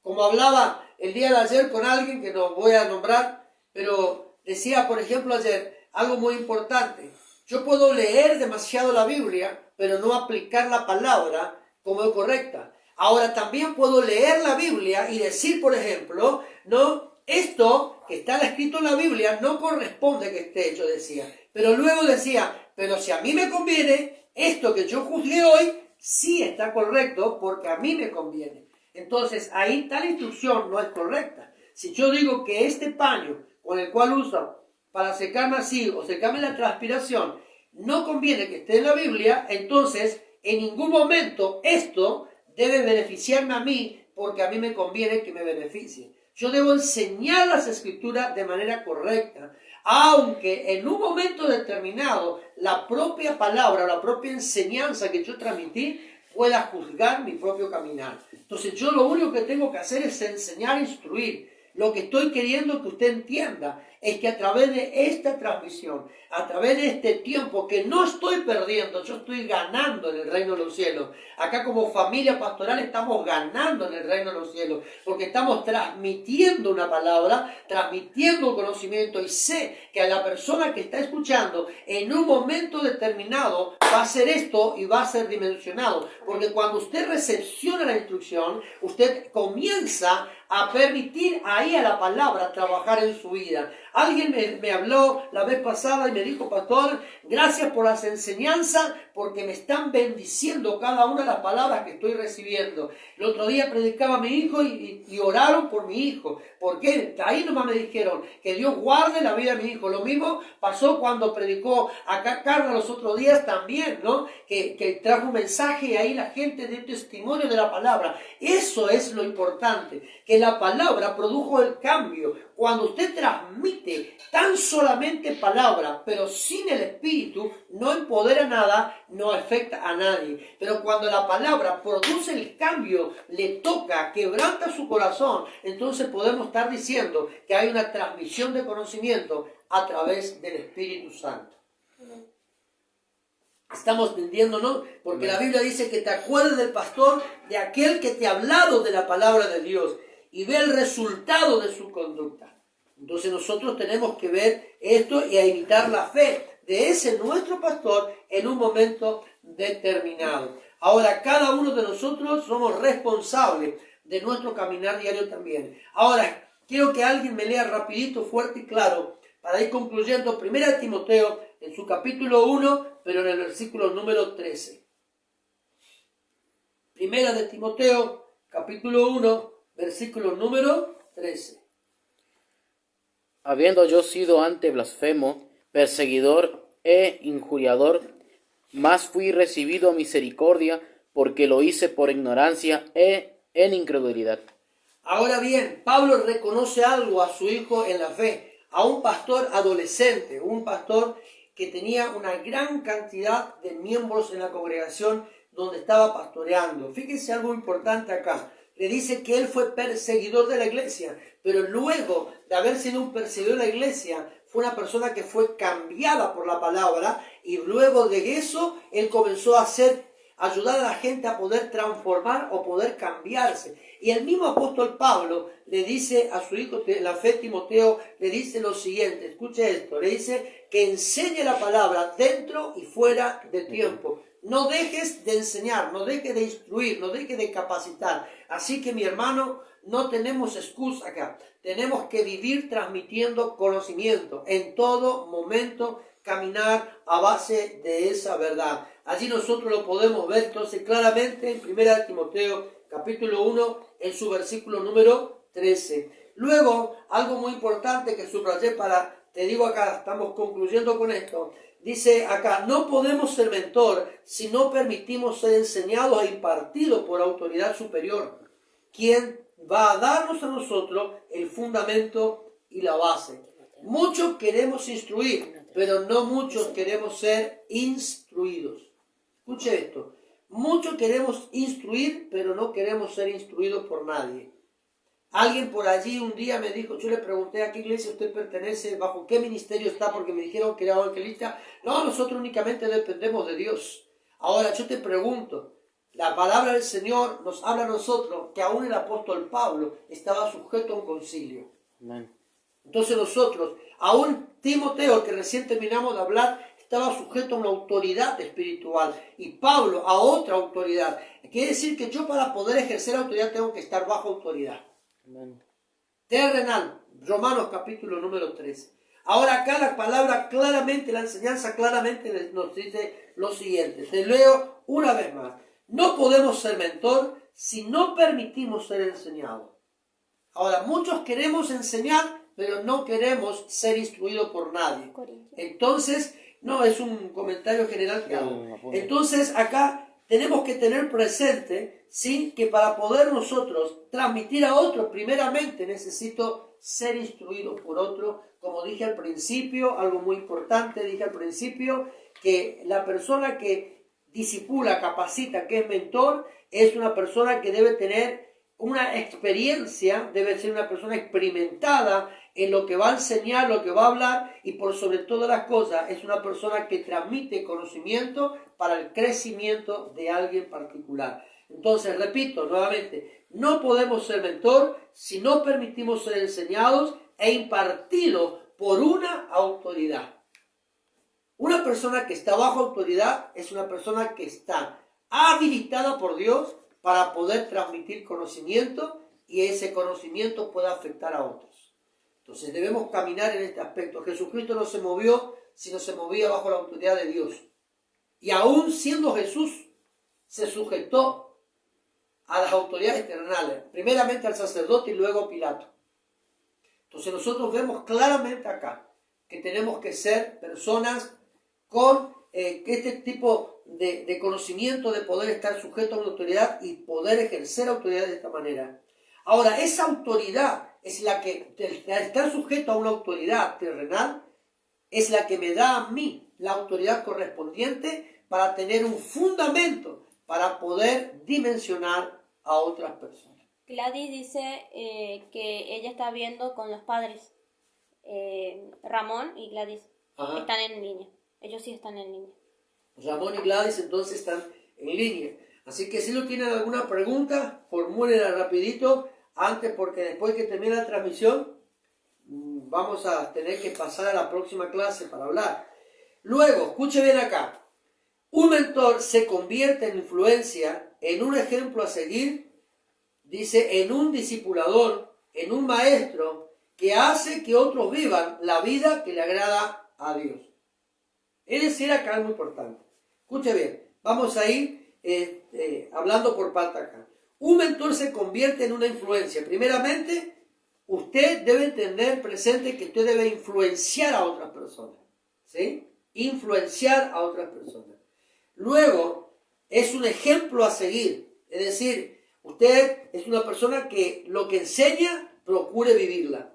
Como hablaba el día de ayer con alguien que no voy a nombrar, pero decía, por ejemplo, ayer, algo muy importante. Yo puedo leer demasiado la Biblia, pero no aplicar la palabra como es correcta. Ahora también puedo leer la Biblia y decir, por ejemplo, no, esto que está escrito en la Biblia no corresponde que esté hecho, decía. Pero luego decía, pero si a mí me conviene, esto que yo juzgué hoy, sí está correcto porque a mí me conviene. Entonces, ahí tal instrucción no es correcta. Si yo digo que este paño con el cual uso para secarme así o secarme la transpiración no conviene que esté en la Biblia, entonces en ningún momento esto debe beneficiarme a mí porque a mí me conviene que me beneficie. Yo debo enseñar las Escrituras de manera correcta, aunque en un momento determinado la propia palabra o la propia enseñanza que yo transmití pueda juzgar mi propio caminar. Entonces yo lo único que tengo que hacer es enseñar e instruir. Lo que estoy queriendo que usted entienda es que a través de esta transmisión, a través de este tiempo que no estoy perdiendo, yo estoy ganando en el reino de los cielos. Acá como familia pastoral estamos ganando en el reino de los cielos, porque estamos transmitiendo una palabra, transmitiendo un conocimiento, y sé que a la persona que está escuchando en un momento determinado va a hacer esto y va a ser dimensionado, porque cuando usted recepciona la instrucción, usted comienza a permitir ahí a la palabra trabajar en su vida. Alguien me habló la vez pasada y me dijo, pastor, gracias por las enseñanzas, porque me están bendiciendo cada una de las palabras que estoy recibiendo. El otro día predicaba a mi hijo y oraron por mi hijo, porque ahí nomás me dijeron que Dios guarde la vida de mi hijo. Lo mismo pasó cuando predicó acá Carla los otros días también, ¿no? Que trajo un mensaje y ahí la gente dio testimonio de la palabra. Eso es lo importante, que la palabra produjo el cambio. Cuando usted transmite tan solamente palabra, pero sin el Espíritu, no empodera nada, no afecta a nadie. Pero cuando la palabra produce el cambio, le toca, quebranta su corazón, entonces podemos estar diciendo que hay una transmisión de conocimiento a través del Espíritu Santo. Estamos entendiéndonos, porque la Biblia dice que te acuerdes del pastor, de aquel que te ha hablado de la palabra de Dios, y ve el resultado de su conducta. Entonces nosotros tenemos que ver esto y a imitar la fe de ese nuestro pastor en un momento determinado. Ahora, cada uno de nosotros somos responsables de nuestro caminar diario también. Ahora, quiero que alguien me lea rapidito, fuerte y claro, para ir concluyendo 1 Timoteo en su capítulo 1, pero en el versículo número 13. 1 Timoteo, capítulo 1, versículo número 13. Habiendo yo sido antes blasfemo, perseguidor e injuriador, mas fui recibido a misericordia, porque lo hice por ignorancia e en incredulidad. Ahora bien, Pablo reconoce algo a su hijo en la fe, a un pastor adolescente, un pastor que tenía una gran cantidad de miembros en la congregación donde estaba pastoreando. Fíjense algo importante acá. Le dice que él fue perseguidor de la iglesia, pero luego de haber sido un perseguidor de la iglesia, fue una persona que fue cambiada por la palabra, y luego de eso, él comenzó a ayudar a la gente a poder transformar o poder cambiarse. Y el mismo apóstol Pablo le dice a su hijo de la fe, Timoteo, le dice lo siguiente, escuche esto, le dice que enseñe la palabra dentro y fuera de tiempo. No dejes de enseñar, no dejes de instruir, no dejes de capacitar. Así que mi hermano, no tenemos excusa acá. Tenemos que vivir transmitiendo conocimiento en todo momento, caminar a base de esa verdad. Allí nosotros lo podemos ver entonces claramente en 1 Timoteo capítulo 1 en su versículo número 13. Luego, algo muy importante que subrayé te digo acá, estamos concluyendo con esto. Dice acá, no podemos ser mentor si no permitimos ser enseñados e impartidos por autoridad superior, quien va a darnos a nosotros el fundamento y la base. Muchos queremos instruir, pero no muchos queremos ser instruidos. Escuche esto, muchos queremos instruir, pero no queremos ser instruidos por nadie. Alguien por allí un día me dijo, yo le pregunté a qué iglesia usted pertenece, bajo qué ministerio está, porque me dijeron que era evangelista. No, nosotros únicamente dependemos de Dios. Ahora yo te pregunto, la palabra del Señor nos habla a nosotros que aún el apóstol Pablo estaba sujeto a un concilio. Amén. Entonces nosotros, aún Timoteo, que recién terminamos de hablar, estaba sujeto a una autoridad espiritual y Pablo a otra autoridad. Quiere decir que yo para poder ejercer autoridad tengo que estar bajo autoridad. Amén. Terrenal, Romanos capítulo número 13. Ahora acá la palabra claramente, la enseñanza claramente nos dice lo siguiente. Te leo una vez más. No podemos ser mentor si no permitimos ser enseñados. Ahora, muchos queremos enseñar, pero no queremos ser instruidos por nadie. Entonces, no, es un comentario general que hago. Entonces, acá tenemos que tener presente, ¿sí?, que para poder nosotros transmitir a otros, primeramente necesito ser instruido por otro. Como dije al principio, algo muy importante, dije al principio, que la persona que discipula, capacita, que es mentor, es una persona que debe tener una experiencia, debe ser una persona experimentada en lo que va a enseñar, lo que va a hablar, y por sobre todas las cosas es una persona que transmite conocimiento para el crecimiento de alguien particular. Entonces, repito nuevamente, no podemos ser mentor si no permitimos ser enseñados e impartidos por una autoridad. Una persona que está bajo autoridad es una persona que está habilitada por Dios para poder transmitir conocimiento y ese conocimiento pueda afectar a otros. Entonces debemos caminar en este aspecto. Jesucristo no se movió, sino se movía bajo la autoridad de Dios. Y aún siendo Jesús, se sujetó a las autoridades terrenales, primeramente al sacerdote y luego a Pilato. Entonces nosotros vemos claramente acá que tenemos que ser personas con este tipo de conocimiento, de poder estar sujeto a una autoridad y poder ejercer autoridad de esta manera. Ahora, esa autoridad es la que, al estar sujeto a una autoridad terrenal, es la que me da a mí la autoridad correspondiente para tener un fundamento para poder dimensionar a otras personas. Gladys dice que ella está viendo con los padres. Ramón y Gladys están en línea. Ellos sí están en línea. Ramón y Gladys entonces están en línea. Así que si no tienen alguna pregunta, formúlenla rapidito antes, porque después que termine la transmisión vamos a tener que pasar a la próxima clase para hablar. Luego, escuche bien acá. Un mentor se convierte en influencia, en un ejemplo a seguir, dice, en un discipulador, en un maestro que hace que otros vivan la vida que le agrada a Dios. Es decir, acá es muy importante. Escuche bien, vamos a ir hablando por parte acá. Un mentor se convierte en una influencia. Primeramente, usted debe tener presente que usted debe influenciar a otras personas. ¿Sí? Influenciar a otras personas. Luego, es un ejemplo a seguir. Es decir, usted es una persona que lo que enseña, procure vivirla.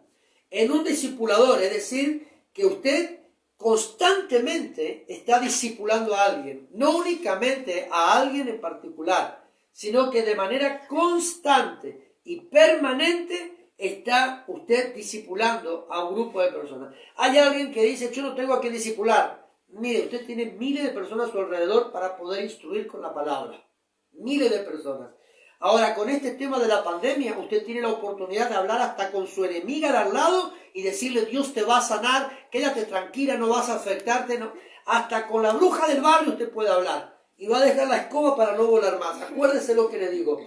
En un discipulador, es decir, que usted constantemente está discipulando a alguien, no únicamente a alguien en particular, sino que de manera constante y permanente está usted discipulando a un grupo de personas. Hay alguien que dice, yo no tengo a qué discipular. Mire, usted tiene miles de personas a su alrededor para poder instruir con la palabra. Miles de personas. Ahora, con este tema de la pandemia, usted tiene la oportunidad de hablar hasta con su enemiga de al lado y decirle, Dios te va a sanar, quédate tranquila, no vas a afectarte. No. Hasta con la bruja del barrio usted puede hablar. Y va a dejar la escoba para no volar más. Acuérdese lo que le digo.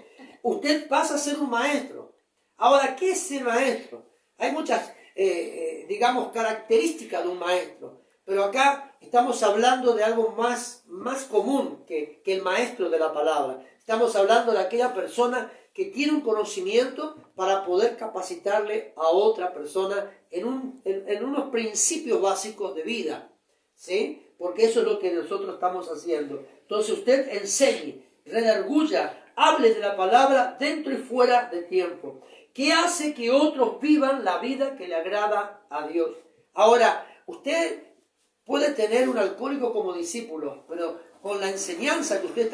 Usted pasa a ser un maestro. Ahora, ¿qué es ser maestro? Hay muchas, digamos, características de un maestro. Pero acá estamos hablando de algo más común que el maestro de la palabra. Estamos hablando de aquella persona que tiene un conocimiento para poder capacitarle a otra persona en unos principios básicos de vida. ¿Sí? Porque eso es lo que nosotros estamos haciendo. Entonces usted enseñe, redarguya, hable de la palabra dentro y fuera de tiempo. ¿Qué hace que otros vivan la vida que le agrada a Dios? Ahora, usted puede tener un alcohólico como discípulo, pero con la enseñanza que usted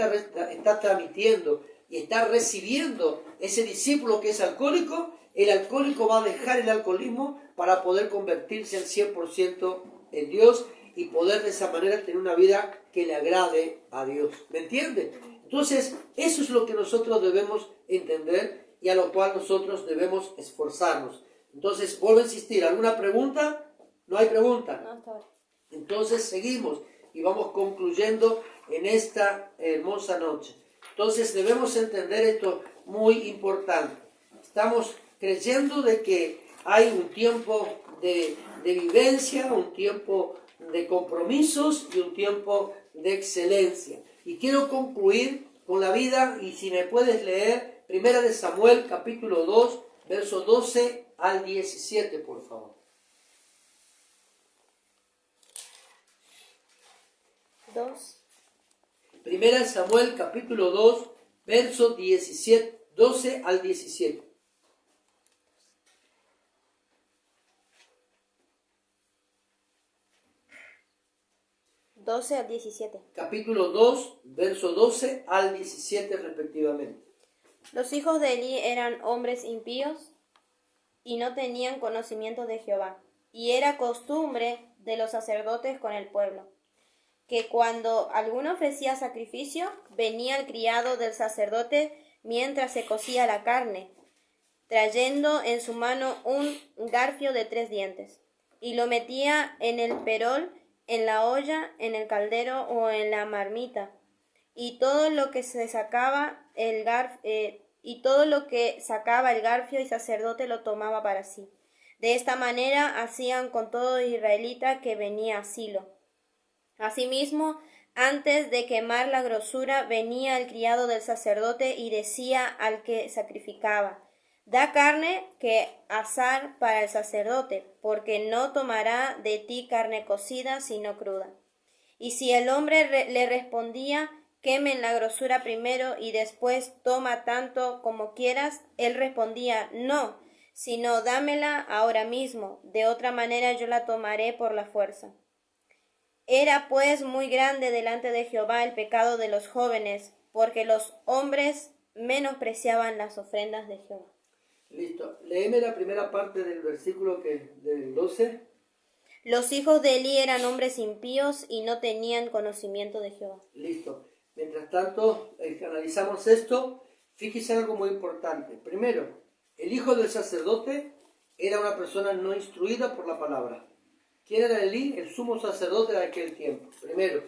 está transmitiendo y está recibiendo ese discípulo que es alcohólico, el alcohólico va a dejar el alcoholismo para poder convertirse al 100% en Dios y poder de esa manera tener una vida que le agrade a Dios. ¿Me entiende? Entonces, eso es lo que nosotros debemos entender y a lo cual nosotros debemos esforzarnos. Entonces, vuelvo a insistir, ¿alguna pregunta? ¿No hay pregunta? No, está bien. Entonces, seguimos. y vamos concluyendo en esta hermosa noche. Entonces debemos entender esto muy importante. Estamos creyendo de que hay un tiempo de vivencia, un tiempo de compromisos y un tiempo de excelencia. Y quiero concluir con la vida, y si me puedes leer, 1 de Samuel, capítulo 2, versos 12 al 17, por favor. 1 Samuel, capítulo 2, versos 12 al 17. Al 17. Capítulo 2, verso 12 al 17 respectivamente. Los hijos de Elí eran hombres impíos y no tenían conocimiento de Jehová. Y era costumbre de los sacerdotes con el pueblo, que cuando alguno ofrecía sacrificio, venía el criado del sacerdote mientras se cocía la carne, trayendo en su mano un garfio de 3 dientes, y lo metía en el perol, en la olla, en el caldero o en la marmita, y todo lo que sacaba el garfio el sacerdote lo tomaba para sí. De esta manera hacían con todo israelita que venía a Silo. Asimismo, antes de quemar la grosura, venía el criado del sacerdote y decía al que sacrificaba: da carne que asar para el sacerdote, porque no tomará de ti carne cocida, sino cruda. Y si el hombre le respondía: quemen la grosura primero y después toma tanto como quieras, él respondía: no, sino dámela ahora mismo, de otra manera yo la tomaré por la fuerza. Era pues muy grande delante de Jehová el pecado de los jóvenes, porque los hombres menospreciaban las ofrendas de Jehová. Listo. Léeme la primera parte del versículo del 12. Los hijos de Elí eran hombres impíos y no tenían conocimiento de Jehová. Listo. Mientras tanto, analizamos esto. Fíjese algo muy importante. Primero, el hijo del sacerdote era una persona no instruida por la palabra. ¿Quién era Elí? El sumo sacerdote de aquel tiempo. Primero.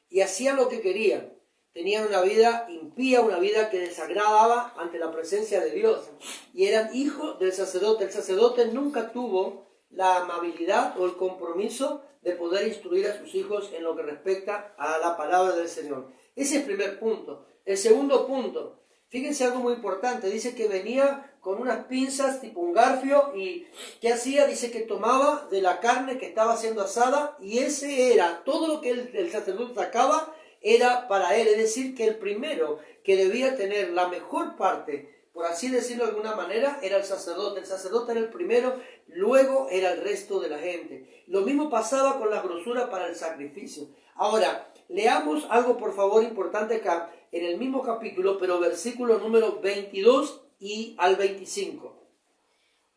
Y hacían lo que querían. Tenían una vida impía, una vida que desagradaba ante la presencia de Dios. Y eran hijos del sacerdote. El sacerdote nunca tuvo la amabilidad o el compromiso de poder instruir a sus hijos en lo que respecta a la palabra del Señor. Ese es el primer punto. El segundo punto. Fíjense algo muy importante. Dice que venía con unas pinzas tipo un garfio y ¿qué hacía? Dice que tomaba de la carne que estaba siendo asada y ese era todo lo que el sacerdote sacaba. Era para él, es decir, que el primero que debía tener la mejor parte, por así decirlo de alguna manera, era el sacerdote. El sacerdote era el primero, luego era el resto de la gente. Lo mismo pasaba con la grosura para el sacrificio. Ahora, leamos algo por favor importante acá, en el mismo capítulo, pero versículo número 22 y al 25.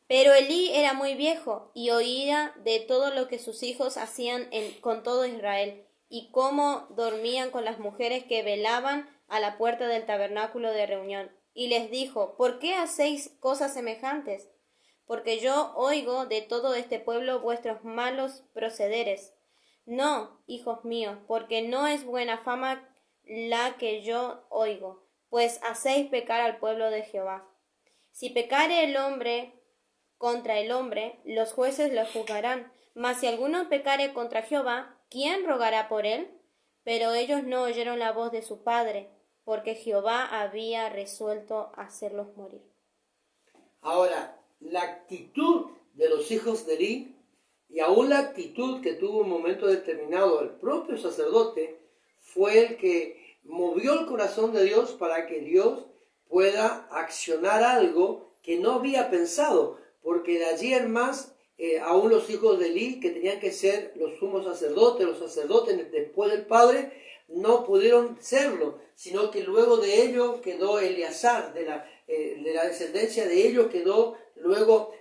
Pero Elí era muy viejo y oía de todo lo que sus hijos hacían con todo Israel, y cómo dormían con las mujeres que velaban a la puerta del tabernáculo de reunión. Y les dijo: ¿por qué hacéis cosas semejantes? Porque yo oigo de todo este pueblo vuestros malos procederes. No, hijos míos, porque no es buena fama la que yo oigo, pues hacéis pecar al pueblo de Jehová. Si pecare el hombre contra el hombre, los jueces lo juzgarán. Mas si alguno pecare contra Jehová, ¿quién rogará por él? Pero ellos no oyeron la voz de su padre, porque Jehová había resuelto hacerlos morir. Ahora, la actitud de los hijos de Elí, y aún la actitud que tuvo un momento determinado el propio sacerdote, fue el que movió el corazón de Dios para que Dios pueda accionar algo que no había pensado, porque de allí en más, aún los hijos de Elí, que tenían que ser los sumos sacerdotes, los sacerdotes después del padre, no pudieron serlo, sino que luego de ello quedó Eleazar, de la descendencia de ellos quedó luego,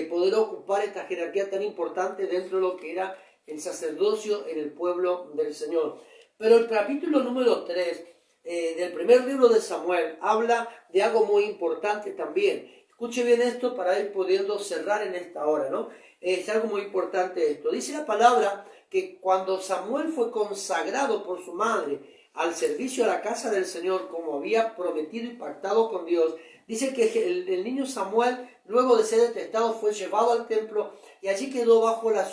poder ocupar esta jerarquía tan importante dentro de lo que era el sacerdocio en el pueblo del Señor. Pero el capítulo número 3 del primer libro de Samuel habla de algo muy importante también. Escuche bien esto para ir pudiendo cerrar en esta hora, ¿no? Es algo muy importante esto. Dice la palabra que cuando Samuel fue consagrado por su madre al servicio a la casa del Señor, como había prometido y pactado con Dios, dice que el niño Samuel, luego de ser detestado, fue llevado al templo y allí quedó bajo la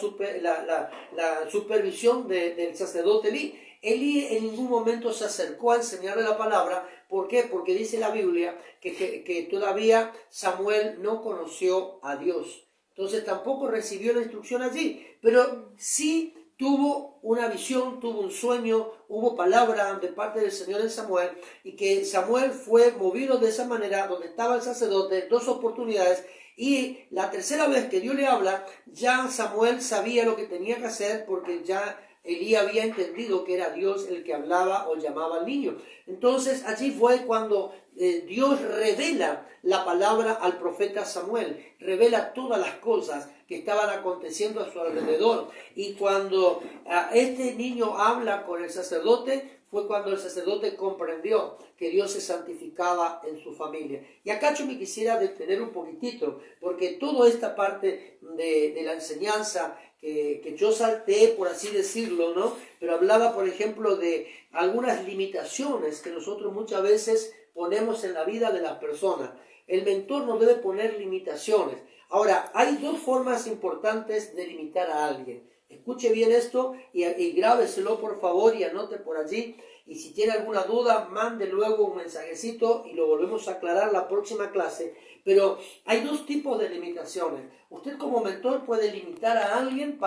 supervisión del sacerdote Elí. Elí en ningún momento se acercó a enseñarle la palabra. ¿Por qué? Porque dice la Biblia que todavía Samuel no conoció a Dios. Entonces tampoco recibió la instrucción allí, pero sí tuvo una visión, tuvo un sueño, hubo palabra de parte del Señor en Samuel, y que Samuel fue movido de esa manera, donde estaba el sacerdote, 2 oportunidades, y la tercera vez que Dios le habla, ya Samuel sabía lo que tenía que hacer, porque ya Elí había entendido que era Dios el que hablaba o llamaba al niño. Entonces allí fue cuando Dios revela la palabra al profeta Samuel, revela todas las cosas que estaban aconteciendo a su alrededor. Y cuando este niño habla con el sacerdote, fue cuando el sacerdote comprendió que Dios se santificaba en su familia. Y acá yo me quisiera detener un poquitito, porque toda esta parte de la enseñanza que yo salté, por así decirlo, ¿no? Pero hablaba, por ejemplo, de algunas limitaciones que nosotros muchas veces ponemos en la vida de las personas. El mentor no debe poner limitaciones. Ahora, hay 2 formas importantes de limitar a alguien. Escuche bien esto y grábeselo por favor y anote por allí. Y si tiene alguna duda, mande luego un mensajecito y lo volvemos a aclarar la próxima clase. Pero hay 2 tipos de limitaciones. Usted como mentor puede limitar a alguien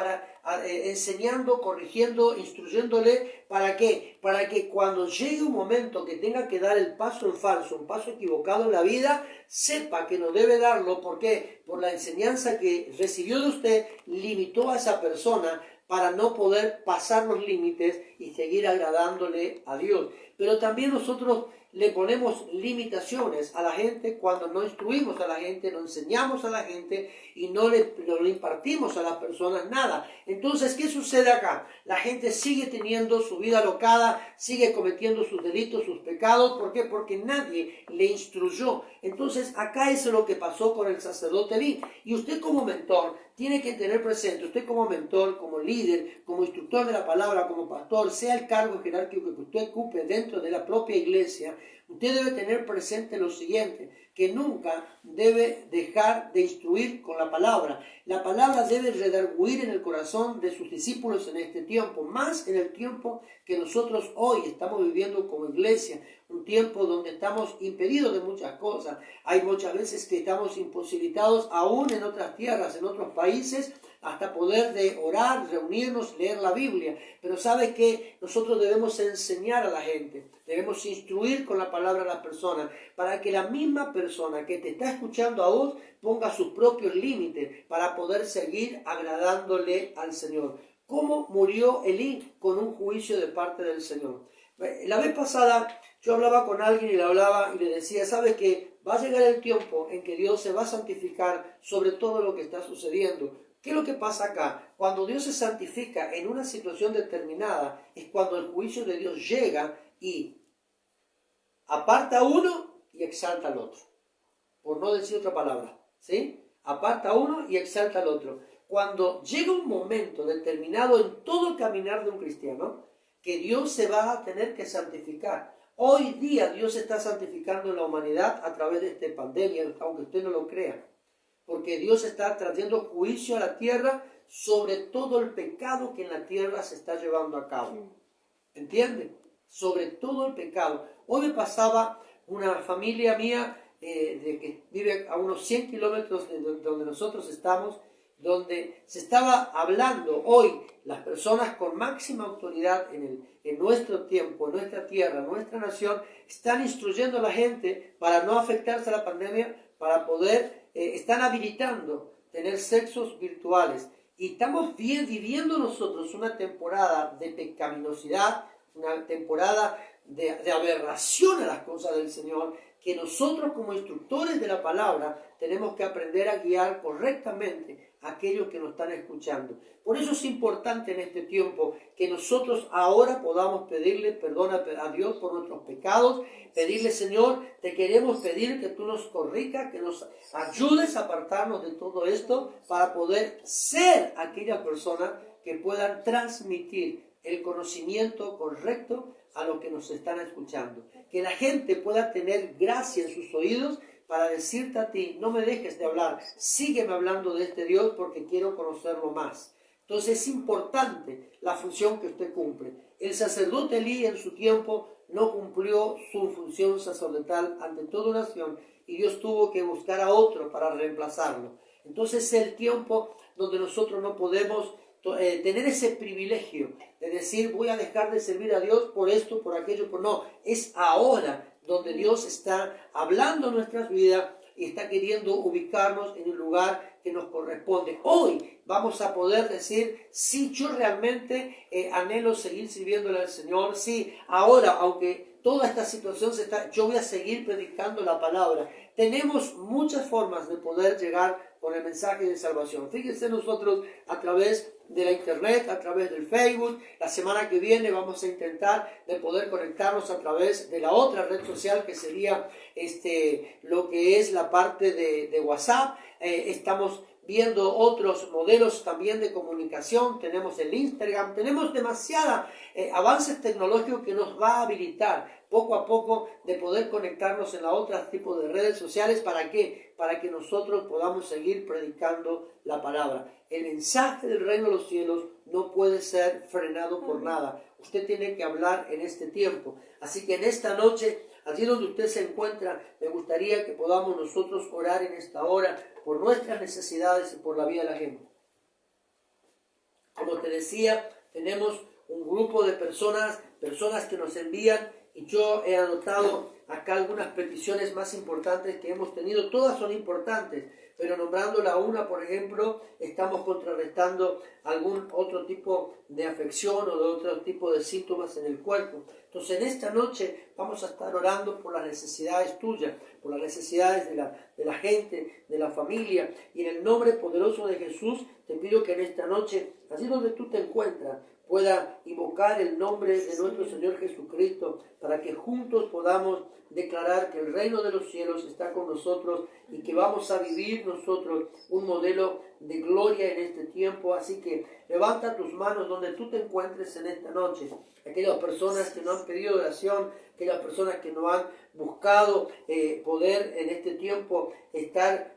enseñando, corrigiendo, instruyéndole. ¿Para qué? Para que cuando llegue un momento que tenga que dar el paso en falso, un paso equivocado en la vida, sepa que no debe darlo. ¿Por qué? Por la enseñanza que recibió de usted, limitó a esa persona para no poder pasar los límites y seguir agradándole a Dios. Pero también nosotros le ponemos limitaciones a la gente cuando no instruimos a la gente, no enseñamos a la gente y no le impartimos a las personas nada. Entonces, ¿qué sucede acá? La gente sigue teniendo su vida alocada, sigue cometiendo sus delitos, sus pecados. ¿Por qué? Porque nadie le instruyó. Entonces, acá es lo que pasó con el sacerdote Elí. Y usted como mentor tiene que tener presente, usted como mentor, como líder, como instructor de la palabra, como pastor, sea el cargo jerárquico que usted ocupe dentro de la propia iglesia, usted debe tener presente lo siguiente, que nunca debe dejar de instruir con la palabra. La palabra debe redarguir en el corazón de sus discípulos en este tiempo, más en el tiempo que nosotros hoy estamos viviendo como iglesia, un tiempo donde estamos impedidos de muchas cosas. Hay muchas veces que estamos imposibilitados aún en otras tierras, en otros países, hasta poder de orar, reunirnos, leer la Biblia. Pero sabe que nosotros debemos enseñar a la gente, debemos instruir con la palabra a las personas, para que la misma persona que te está escuchando a vos ponga sus propios límites para poder seguir agradándole al Señor. ¿Cómo murió Elí? Con un juicio de parte del Señor. La vez pasada yo hablaba con alguien y le decía, ¿sabe qué? Va a llegar el tiempo en que Dios se va a santificar sobre todo lo que está sucediendo. ¿Qué es lo que pasa acá? Cuando Dios se santifica en una situación determinada, es cuando el juicio de Dios llega y aparta a uno y exalta al otro. Por no decir otra palabra, ¿sí? Aparta a uno y exalta al otro. Cuando llega un momento determinado en todo el caminar de un cristiano, que Dios se va a tener que santificar. Hoy día Dios está santificando la humanidad a través de esta pandemia, aunque usted no lo crea. Porque Dios está trayendo juicio a la tierra sobre todo el pecado que en la tierra se está llevando a cabo. ¿Entiende? Sobre todo el pecado. Hoy me pasaba una familia mía que vive a unos 100 kilómetros de donde nosotros estamos, donde se estaba hablando hoy, las personas con máxima autoridad en nuestro tiempo, en nuestra tierra, en nuestra nación, están instruyendo a la gente para no afectarse a la pandemia, para poder, están habilitando tener sexos virtuales. Y estamos viviendo nosotros una temporada de pecaminosidad, una temporada de aberración a las cosas del Señor, que nosotros como instructores de la palabra tenemos que aprender a guiar correctamente a aquellos que nos están escuchando. Por eso es importante en este tiempo que nosotros ahora podamos pedirle perdón a Dios por nuestros pecados, pedirle, Señor, te queremos pedir que tú nos corrijas, que nos ayudes a apartarnos de todo esto para poder ser aquella persona que puedan transmitir el conocimiento correcto a los que nos están escuchando. Que la gente pueda tener gracia en sus oídos para decirte a ti, no me dejes de hablar, sígueme hablando de este Dios porque quiero conocerlo más. Entonces es importante la función que usted cumple. El sacerdote Elí en su tiempo no cumplió su función sacerdotal ante toda una nación y Dios tuvo que buscar a otro para reemplazarlo. Entonces es el tiempo donde nosotros no podemos tener ese privilegio de decir voy a dejar de servir a Dios por esto, por aquello, por no. Es ahora donde Dios está hablando en nuestras vidas y está queriendo ubicarnos en el lugar que nos corresponde. Hoy vamos a poder decir, sí, yo realmente anhelo seguir sirviéndole al Señor. Sí, ahora, aunque toda esta situación yo voy a seguir predicando la palabra. Tenemos muchas formas de poder llegar con el mensaje de salvación. Fíjense nosotros a través de la internet, a través del Facebook. La semana que viene vamos a intentar de poder conectarnos a través de la otra red social que sería lo que es la parte de WhatsApp. Estamos viendo otros modelos también de comunicación. Tenemos el Instagram, tenemos demasiados avances tecnológicos que nos va a habilitar poco a poco de poder conectarnos en la otra tipo de redes sociales. ¿Para qué? Para que nosotros podamos seguir predicando la palabra. El mensaje del reino de los cielos no puede ser frenado por nada. Usted tiene que hablar en este tiempo. Así que en esta noche, allí donde usted se encuentra, me gustaría que podamos nosotros orar en esta hora por nuestras necesidades y por la vida de la gente. Como te decía, tenemos un grupo de personas que nos envían, y yo he anotado acá algunas peticiones más importantes que hemos tenido. Todas son importantes, pero nombrándola una, por ejemplo, estamos contrarrestando algún otro tipo de afección o de otro tipo de síntomas en el cuerpo. Entonces en esta noche vamos a estar orando por las necesidades tuyas, por las necesidades de la gente, de la familia, y en el nombre poderoso de Jesús te pido que en esta noche, allí donde tú te encuentras, pueda invocar el nombre de nuestro Señor Jesucristo para que juntos podamos declarar que el reino de los cielos está con nosotros y que vamos a vivir nosotros un modelo de gloria en este tiempo. Así que levanta tus manos donde tú te encuentres en esta noche. Aquellas personas que no han pedido oración, aquellas personas que no han buscado poder en este tiempo estar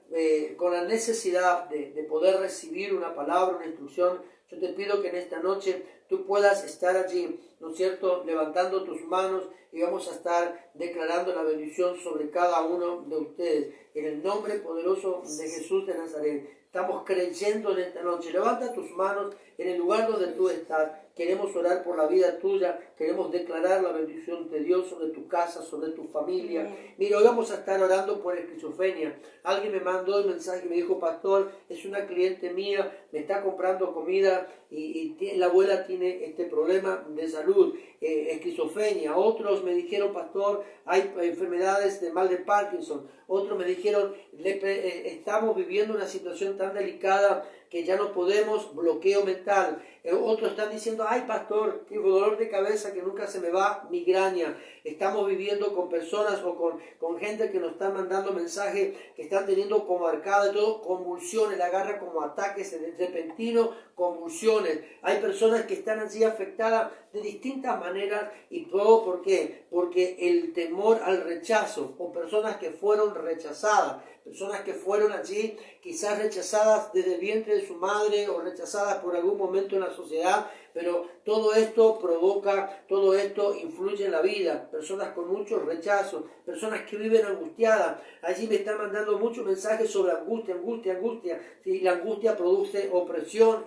con la necesidad de poder recibir una palabra, una instrucción. Yo te pido que en esta noche tú puedas estar allí, ¿no es cierto?, levantando tus manos y vamos a estar declarando la bendición sobre cada uno de ustedes. En el nombre poderoso de Jesús de Nazaret, estamos creyendo en esta noche. Levanta tus manos en el lugar donde tú estás. Queremos orar por la vida tuya, queremos declarar la bendición de Dios sobre tu casa, sobre tu familia. Mira, hoy vamos a estar orando por esquizofrenia. Alguien me mandó el mensaje y me dijo, pastor, es una cliente mía, me está comprando comida y la abuela tiene este problema de salud, esquizofrenia. Otros me dijeron, pastor, hay enfermedades de mal de Parkinson. Otros me dijeron, estamos viviendo una situación tan delicada que ya no podemos, bloqueo mental. Otros están diciendo, ay pastor, tengo dolor de cabeza que nunca se me va, migraña. Estamos viviendo con personas o con gente que nos están mandando mensajes que están teniendo como arcada y todo, convulsiones, la agarra como ataques repentinos, convulsiones. Hay personas que están así afectadas de distintas maneras y todo, ¿por qué? Porque el temor al rechazo, o personas que fueron rechazadas, personas que fueron allí quizás rechazadas desde el vientre de su madre o rechazadas por algún momento en la sociedad, pero todo esto provoca, todo esto influye en la vida. Personas con muchos rechazos, personas que viven angustiadas. Allí me están mandando muchos mensajes sobre angustia. ¿Sí? La angustia produce opresión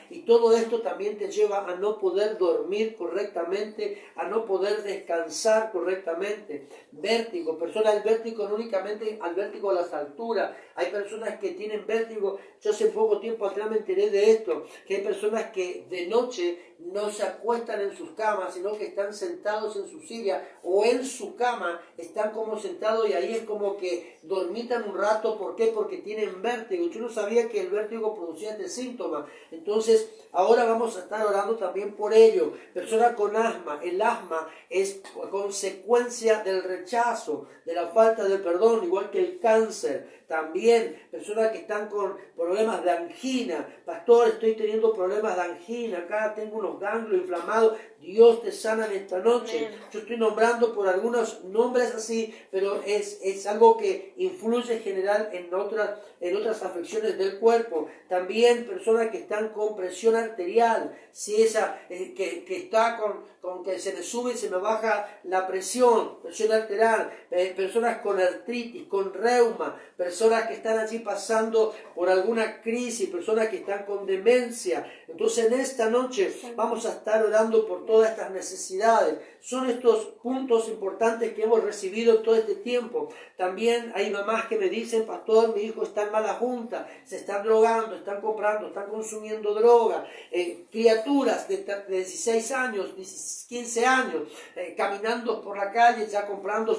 y todo esto también te lleva a no poder dormir correctamente, a no poder descansar correctamente. Vértigo, personas del vértigo no únicamente al vértigo a las alturas. Hay personas que tienen vértigo. Yo hace poco tiempo atrás me enteré de esto, que hay personas que de noche no se acuestan en sus camas, sino que están sentados en su silla o en su cama, están como sentados y ahí es como que dormitan un rato. ¿Por qué? Porque tienen vértigo. Yo no sabía que el vértigo producía este síntoma. Entonces, ahora vamos a estar orando también por ello. Personas con asma. El asma es consecuencia del rechazo, de la falta de perdón, igual que el cáncer. También personas que están con problemas de angina. Pastor, estoy teniendo problemas de angina. Acá tengo unos ganglios inflamados. Dios te sana en esta noche. Amén. Yo estoy nombrando por algunos nombres así, pero es algo que influye en general en otras afecciones del cuerpo. También personas que están con presión arterial. Si esa que está con que se me sube y se me baja la presión arterial. Personas con artritis, con reuma, personas que están allí pasando por alguna crisis, personas que están con demencia. Entonces en esta noche vamos a estar orando por todas estas necesidades. Son estos puntos importantes que hemos recibido todo este tiempo. También hay mamás que me dicen, pastor, mi hijo está en mala junta, se están drogando, están comprando, están consumiendo droga. Criaturas de 16 años, 15 años, caminando por la calle ya comprando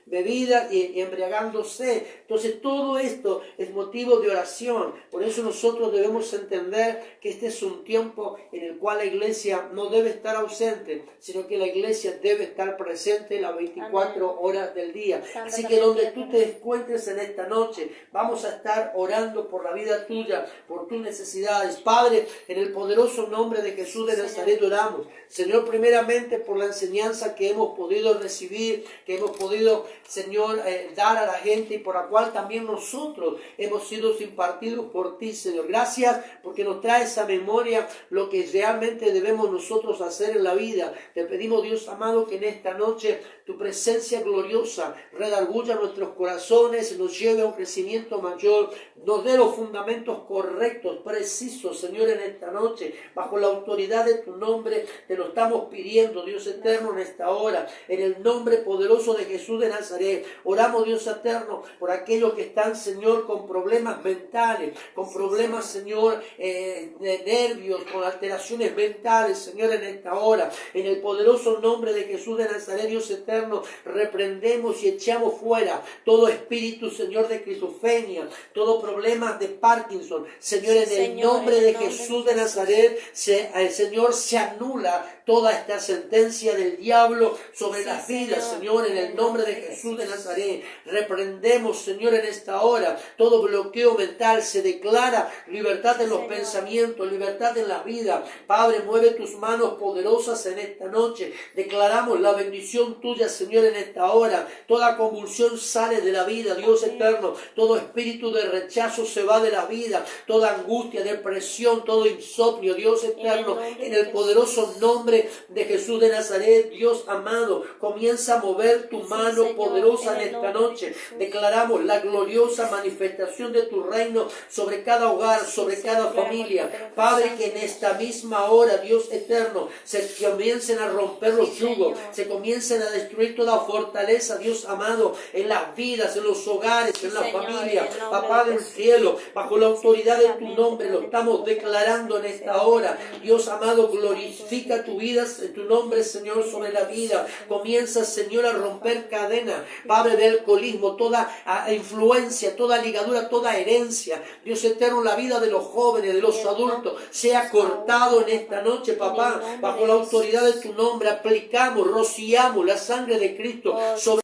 bebidas y embriagándose. Entonces todo esto es motivo de oración. Por eso nosotros debemos entender que este es un tiempo en el cual la iglesia no debe estar ausente, sino que la iglesia debe estar presente las 24 Amén. horas del día. Santa Así que donde María, tú te encuentres en esta noche, vamos a estar orando por la vida tuya, por tus necesidades. Padre, en el poderoso nombre de Jesús de Nazaret oramos. Señor, primeramente por la enseñanza que hemos podido recibir, que hemos podido, Señor, dar a la gente y por la cual también nosotros hemos sido impartidos por ti, Señor. Gracias porque nos traes a memoria lo que realmente debemos nosotros hacer en la vida. Te pedimos, Dios amado, que en esta noche tu presencia gloriosa redarguya nuestros corazones, nos lleve a un crecimiento mayor, nos dé los fundamentos correctos, precisos, Señor, en esta noche, bajo la autoridad de tu nombre, te lo estamos pidiendo, Dios eterno, en esta hora, en el nombre poderoso de Jesús de Nazaret. Oramos, Dios eterno, por aquellos que están, Señor, con problemas mentales, con problemas, Señor, de nervios, con alteraciones mentales, Señor, en esta hora, en el poderoso nombre de Jesús de Nazaret, Dios eterno, reprendemos y echamos fuera todo espíritu, Señor, de esquizofrenia, todo problema de Parkinson, Señor, en el nombre de Jesús de Nazaret, Señor, se anula toda esta sentencia del diablo sobre las vidas, Señor, en el nombre de Jesús de Nazaret. Reprendemos, Señor, en esta hora todo bloqueo mental, se declara libertad en los pensamientos, libertad en la vida. Padre, mueve tus manos poderosas en esta noche. Declaramos la bendición tuya, Señor, en esta hora. Toda convulsión sale de la vida, Dios eterno. Todo espíritu de rechazo se va de la vida. Toda angustia, depresión, todo insomnio, Dios eterno, en el poderoso nombre de Jesús de Nazaret, Dios amado, comienza a mover tu mano poderosa en esta noche. Declaramos la gloriosa manifestación de tu reino sobre cada hogar, sobre cada familia. Padre, que en esta misma hora, Dios eterno, se comiencen a romper los yugos, se comiencen a destruir toda fortaleza, Dios amado, en las vidas, en los hogares, en la familia. Papá del cielo, bajo la autoridad de tu nombre, lo estamos declarando en esta hora. Dios amado, glorifica tu vida, en tu nombre, Señor, sobre la vida. Comienza, Señor, a romper cadenas, Padre, de alcoholismo, toda influencia, toda ligadura, toda herencia. Dios eterno, la vida de los jóvenes, de los adultos, sea cortado en esta noche, papá. Bajo la autoridad de tu nombre, aplicamos, rociamos la sangre de Cristo sobre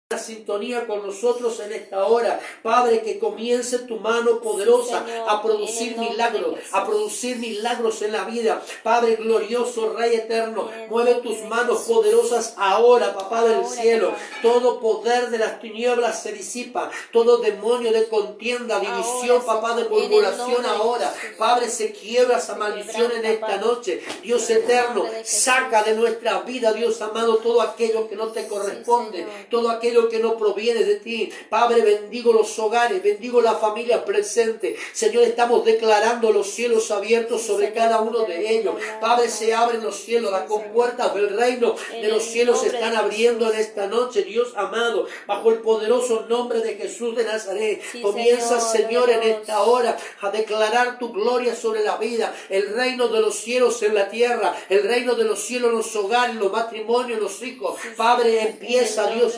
la sintonía con nosotros en esta hora. Padre, que comience tu mano poderosa a producir milagros en la vida. Padre glorioso, Rey eterno, mueve tus manos poderosas ahora, papá del cielo. Todo poder de las tinieblas se disipa, todo demonio de contienda, división, papá, de murmuración ahora. Padre, se quiebra esa maldición en esta noche. Dios eterno, saca de nuestra vida, Dios amado, todo aquello que no te corresponde, todo aquello que que no proviene de ti. Padre, bendigo los hogares, bendigo la familia presente. Señor, estamos declarando los cielos abiertos sobre cada uno de ellos. Padre, se abren los cielos, las compuertas del reino de los cielos se están abriendo en esta noche, Dios amado, bajo el poderoso nombre de Jesús de Nazaret. Comienza, Señor, en esta hora a declarar tu gloria sobre la vida, el reino de los cielos en la tierra, el reino de los cielos en los hogares, los matrimonios, los hijos. Padre, empieza, Dios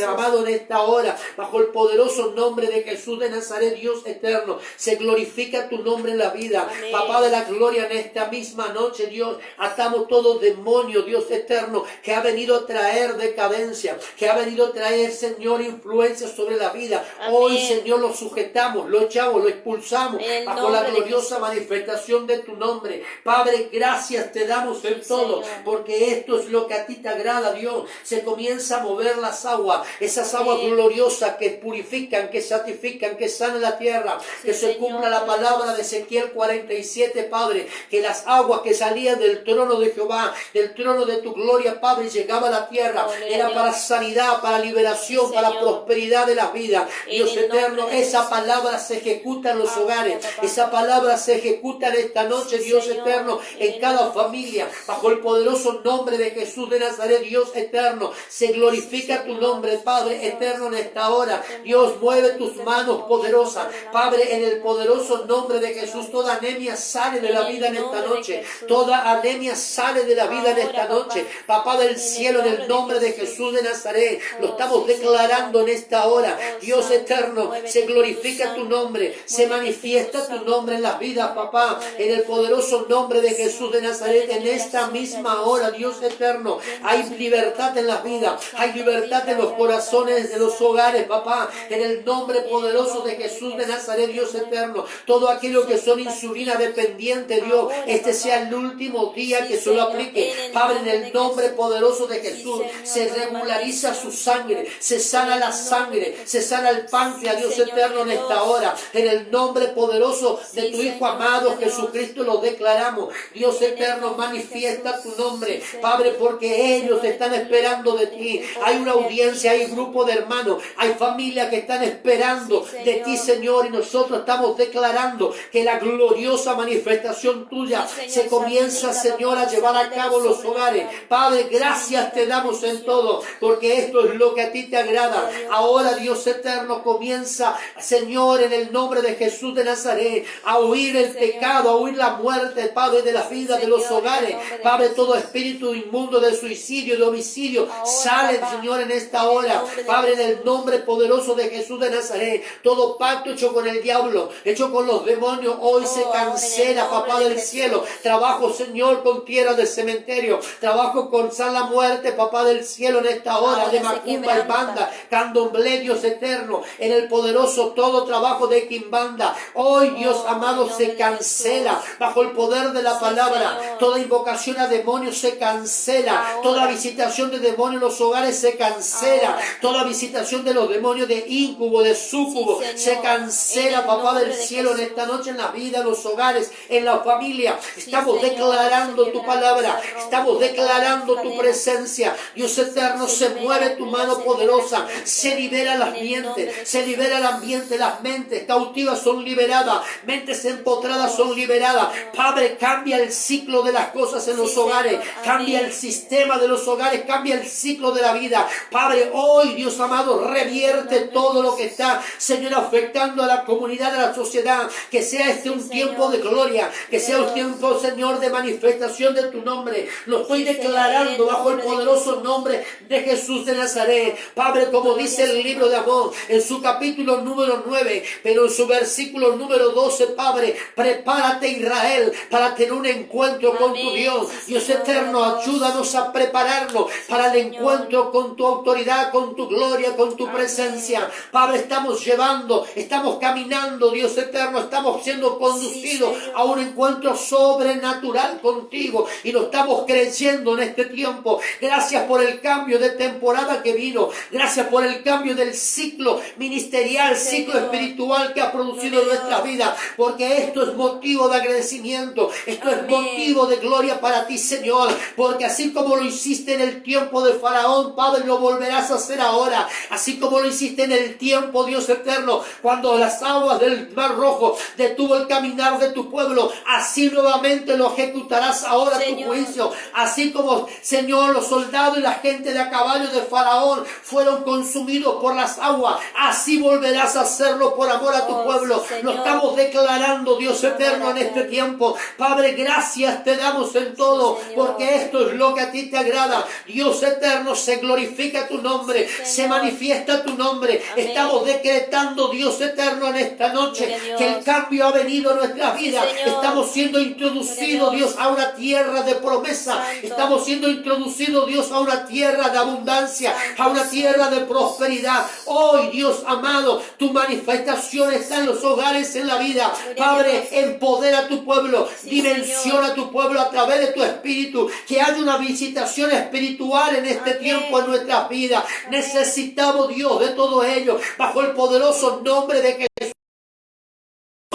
amado, en esta hora, bajo el poderoso nombre de Jesús de Nazaret, Dios eterno. Se glorifica tu nombre en la vida. Amén. Papá de la gloria, en esta misma noche, Dios, atamos todo demonio, Dios eterno, que ha venido a traer decadencia, que ha venido a traer, Señor, influencia sobre la vida. Amén. Hoy, Señor, lo sujetamos, lo echamos, lo expulsamos bajo la gloriosa Jesús. Manifestación de tu nombre. Padre, gracias te damos en todo, Señor. porque esto es lo que a ti te agrada, Dios. Se comienza a mover las aguas, esas Amén. aguas gloriosas que purifican, que santifican, que sanan la tierra, Sí, que se Señor, cumpla la palabra de Ezequiel 47, Padre, que las aguas que salían del trono de Jehová, del trono de tu gloria, Padre, llegaba a la tierra, Gloria era a para Dios. sanidad, para liberación, Sí, para Señor. prosperidad de la vida. En Dios el eterno, nombre de esa Jesús. palabra se ejecuta en los Amén, hogares, papá. esa palabra se ejecuta en esta noche, Sí, Dios Señor. eterno, En en el cada nombre de familia, bajo el poderoso nombre de Jesús de Nazaret, Dios eterno. Se glorifica Sí, tu Señor. nombre, Padre Señor. eterno, en esta hora. Dios, mueve tus manos poderosas, Padre, en el poderoso nombre de Jesús. Toda anemia sale de la vida en esta noche, toda anemia sale de la vida en esta noche, papá del cielo, en el nombre de Jesús de Nazaret. Lo estamos declarando en esta hora. Dios eterno, se glorifica tu nombre, se manifiesta tu nombre en las vidas, papá, en el poderoso nombre de Jesús de Nazaret. En esta misma hora, Dios eterno, hay libertad en las vidas, hay libertad en los corazones de los hogares, papá, en el nombre poderoso de Jesús de Nazaret, Dios eterno. Todo aquello que son insulina dependiente, Dios, este sea el último día que se lo aplique, Padre, en el nombre poderoso de Jesús. Se regulariza su sangre, se sana la sangre, se sana el páncreas, Dios eterno, en esta hora, en el nombre poderoso de tu Hijo amado Jesucristo lo declaramos. Dios eterno, manifiesta tu nombre, Padre, porque ellos están esperando de ti. Hay una audiencia, hay grupo de hermanos, hay familias que están esperando de ti, Señor, y nosotros estamos declarando que la gloriosa manifestación tuya se comienza, Señor, a llevar a cabo en los hogares. Padre, gracias te damos en todo, porque esto es lo que a ti te agrada. Ahora, Dios eterno, comienza, Señor, en el nombre de Jesús de Nazaret, a huir el pecado, a huir la muerte, Padre, de la vida de los hogares. Padre, todo espíritu inmundo de suicidio, de homicidio, sale, Señor, en esta hora. Padre, en el nombre poderoso de Jesús de Nazaret, todo pacto hecho con el diablo, hecho con los demonios, hoy se cancela, papá del cielo. Trabajo, Señor, con tierra del cementerio, trabajo con la muerte, papá del cielo, en esta hora, de macumba y banda, candomblé, Dios eterno, en el poderoso todo trabajo de quimbanda. Hoy, Dios amado, se cancela bajo el poder de la palabra. Toda invocación a demonios se cancela, toda visitación de demonios en los hogares se cancela, toda visitación de los demonios de íncubo, de súcubo, se cancela, papá del cielo, en esta noche, en la vida, en los hogares, en la familia. Estamos declarando tu palabra, estamos declarando tu presencia. Dios eterno, se mueve tu mano poderosa, se libera las mentes, se libera el ambiente, las mentes cautivas son liberadas, mentes empotradas son liberadas. Padre, cambia el ciclo de las cosas en los hogares, cambia el sistema de los hogares, cambia el ciclo de la vida. Padre, hoy, Dios amado, revierte todo lo que está, Señor, afectando a la comunidad, a la sociedad. Que sea este un tiempo de gloria, que sea un tiempo, Señor, de manifestación de tu nombre. Lo estoy declarando bajo el poderoso nombre de Jesús de Nazaret. Padre, como dice el libro de Amós, en su capítulo número 9, pero en su versículo número 12, Padre, prepárate, Israel, para tener un encuentro con tu Dios. Dios eterno, ayúdanos a prepararnos para el encuentro con tu autoridad, con tu gloria, con tu presencia. Padre, estamos llevando, estamos caminando, Dios eterno, estamos siendo conducidos a un encuentro sobrenatural contigo, y lo estamos creyendo en este tiempo. Gracias por el cambio de temporada que vino, gracias por el cambio del ciclo ministerial, ciclo espiritual que ha producido en nuestra vida, porque esto es motivo de agradecimiento, esto es motivo de gloria para ti, Señor, porque así como lo hiciste en el tiempo de Faraón, Padre, lo volverás a hacer ahora, así como lo hiciste en el tiempo, Dios eterno, cuando las aguas del Mar Rojo detuvo el caminar de tu pueblo, así nuevamente lo ejecutarás ahora, Señor. Tu juicio, así como, Señor, los soldados y la gente de a caballo de Faraón fueron consumidos por las aguas, así volverás a hacerlo por amor a tu pueblo. Señor. Lo estamos declarando, Dios eterno, en este tiempo. Padre, gracias te damos en todo, porque esto es lo que a ti te agrada. Dios eterno, se glorifica tu nombre, se manifiesta tu nombre. Amén. Estamos decretando, Dios eterno, en esta noche que el cambio ha venido a nuestra vida. Estamos siendo introducidos, Dios, a una tierra de promesa. Santo. Estamos siendo introducidos, Dios, a una tierra de abundancia, a una tierra de prosperidad. Hoy, Dios amado, tu manifestación está en los hogares, en la vida. Padre, empodera a tu pueblo, dimensiona a tu pueblo a través de tu espíritu, que haya una visitación espiritual en este tiempo en nuestras vidas. Necesitamos, Dios, de todo ello, bajo el poderoso nombre de Jesús.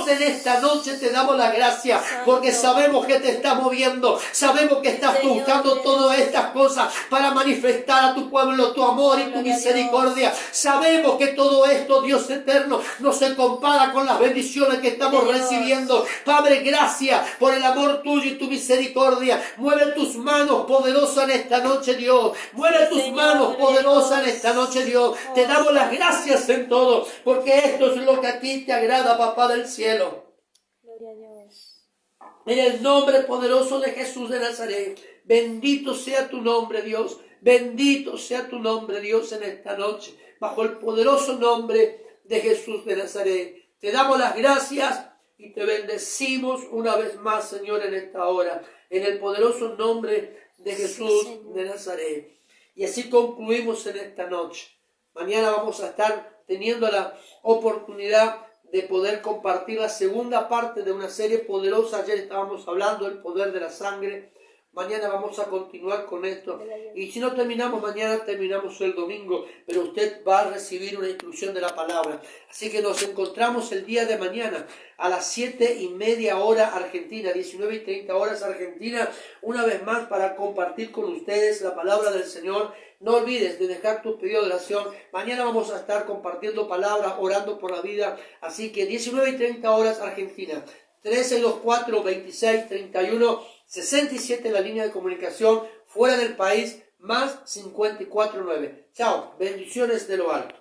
En esta noche te damos la gracia, porque sabemos que te estás moviendo, sabemos que estás buscando todas estas cosas para manifestar a tu pueblo tu amor y tu misericordia. Sabemos que todo esto, Dios eterno, no se compara con las bendiciones que estamos recibiendo. Padre, gracias por el amor tuyo y tu misericordia. Mueve tus manos poderosas en esta noche, Dios. Mueve tus manos poderosas en esta noche, Dios. Te damos las gracias en todo, porque esto es lo que a ti te agrada, Papá del cielo. Gloria a Dios. En el nombre poderoso de Jesús de Nazaret, bendito sea tu nombre, Dios. Bendito sea tu nombre, Dios, en esta noche, bajo el poderoso nombre de Jesús de Nazaret. Te damos las gracias y te bendecimos una vez más, Señor, en esta hora, en el poderoso nombre de Jesús de Nazaret. Y así concluimos en esta noche. Mañana vamos a estar teniendo la oportunidad de poder compartir la segunda parte de una serie poderosa. Ayer estábamos hablando del poder de la sangre. Mañana vamos a continuar con esto. Y si no terminamos mañana, terminamos el domingo. Pero usted va a recibir una instrucción de la palabra. Así que nos encontramos el día de mañana a las 7:30 hora Argentina, 19:30 horas Argentina, una vez más para compartir con ustedes la palabra del Señor. No olvides de dejar tu pedido de oración. Mañana vamos a estar compartiendo palabras, orando por la vida. Así que 19:30 horas Argentina, 1324 26 31 67 la línea de comunicación fuera del país, más 549. Chao, bendiciones de lo alto.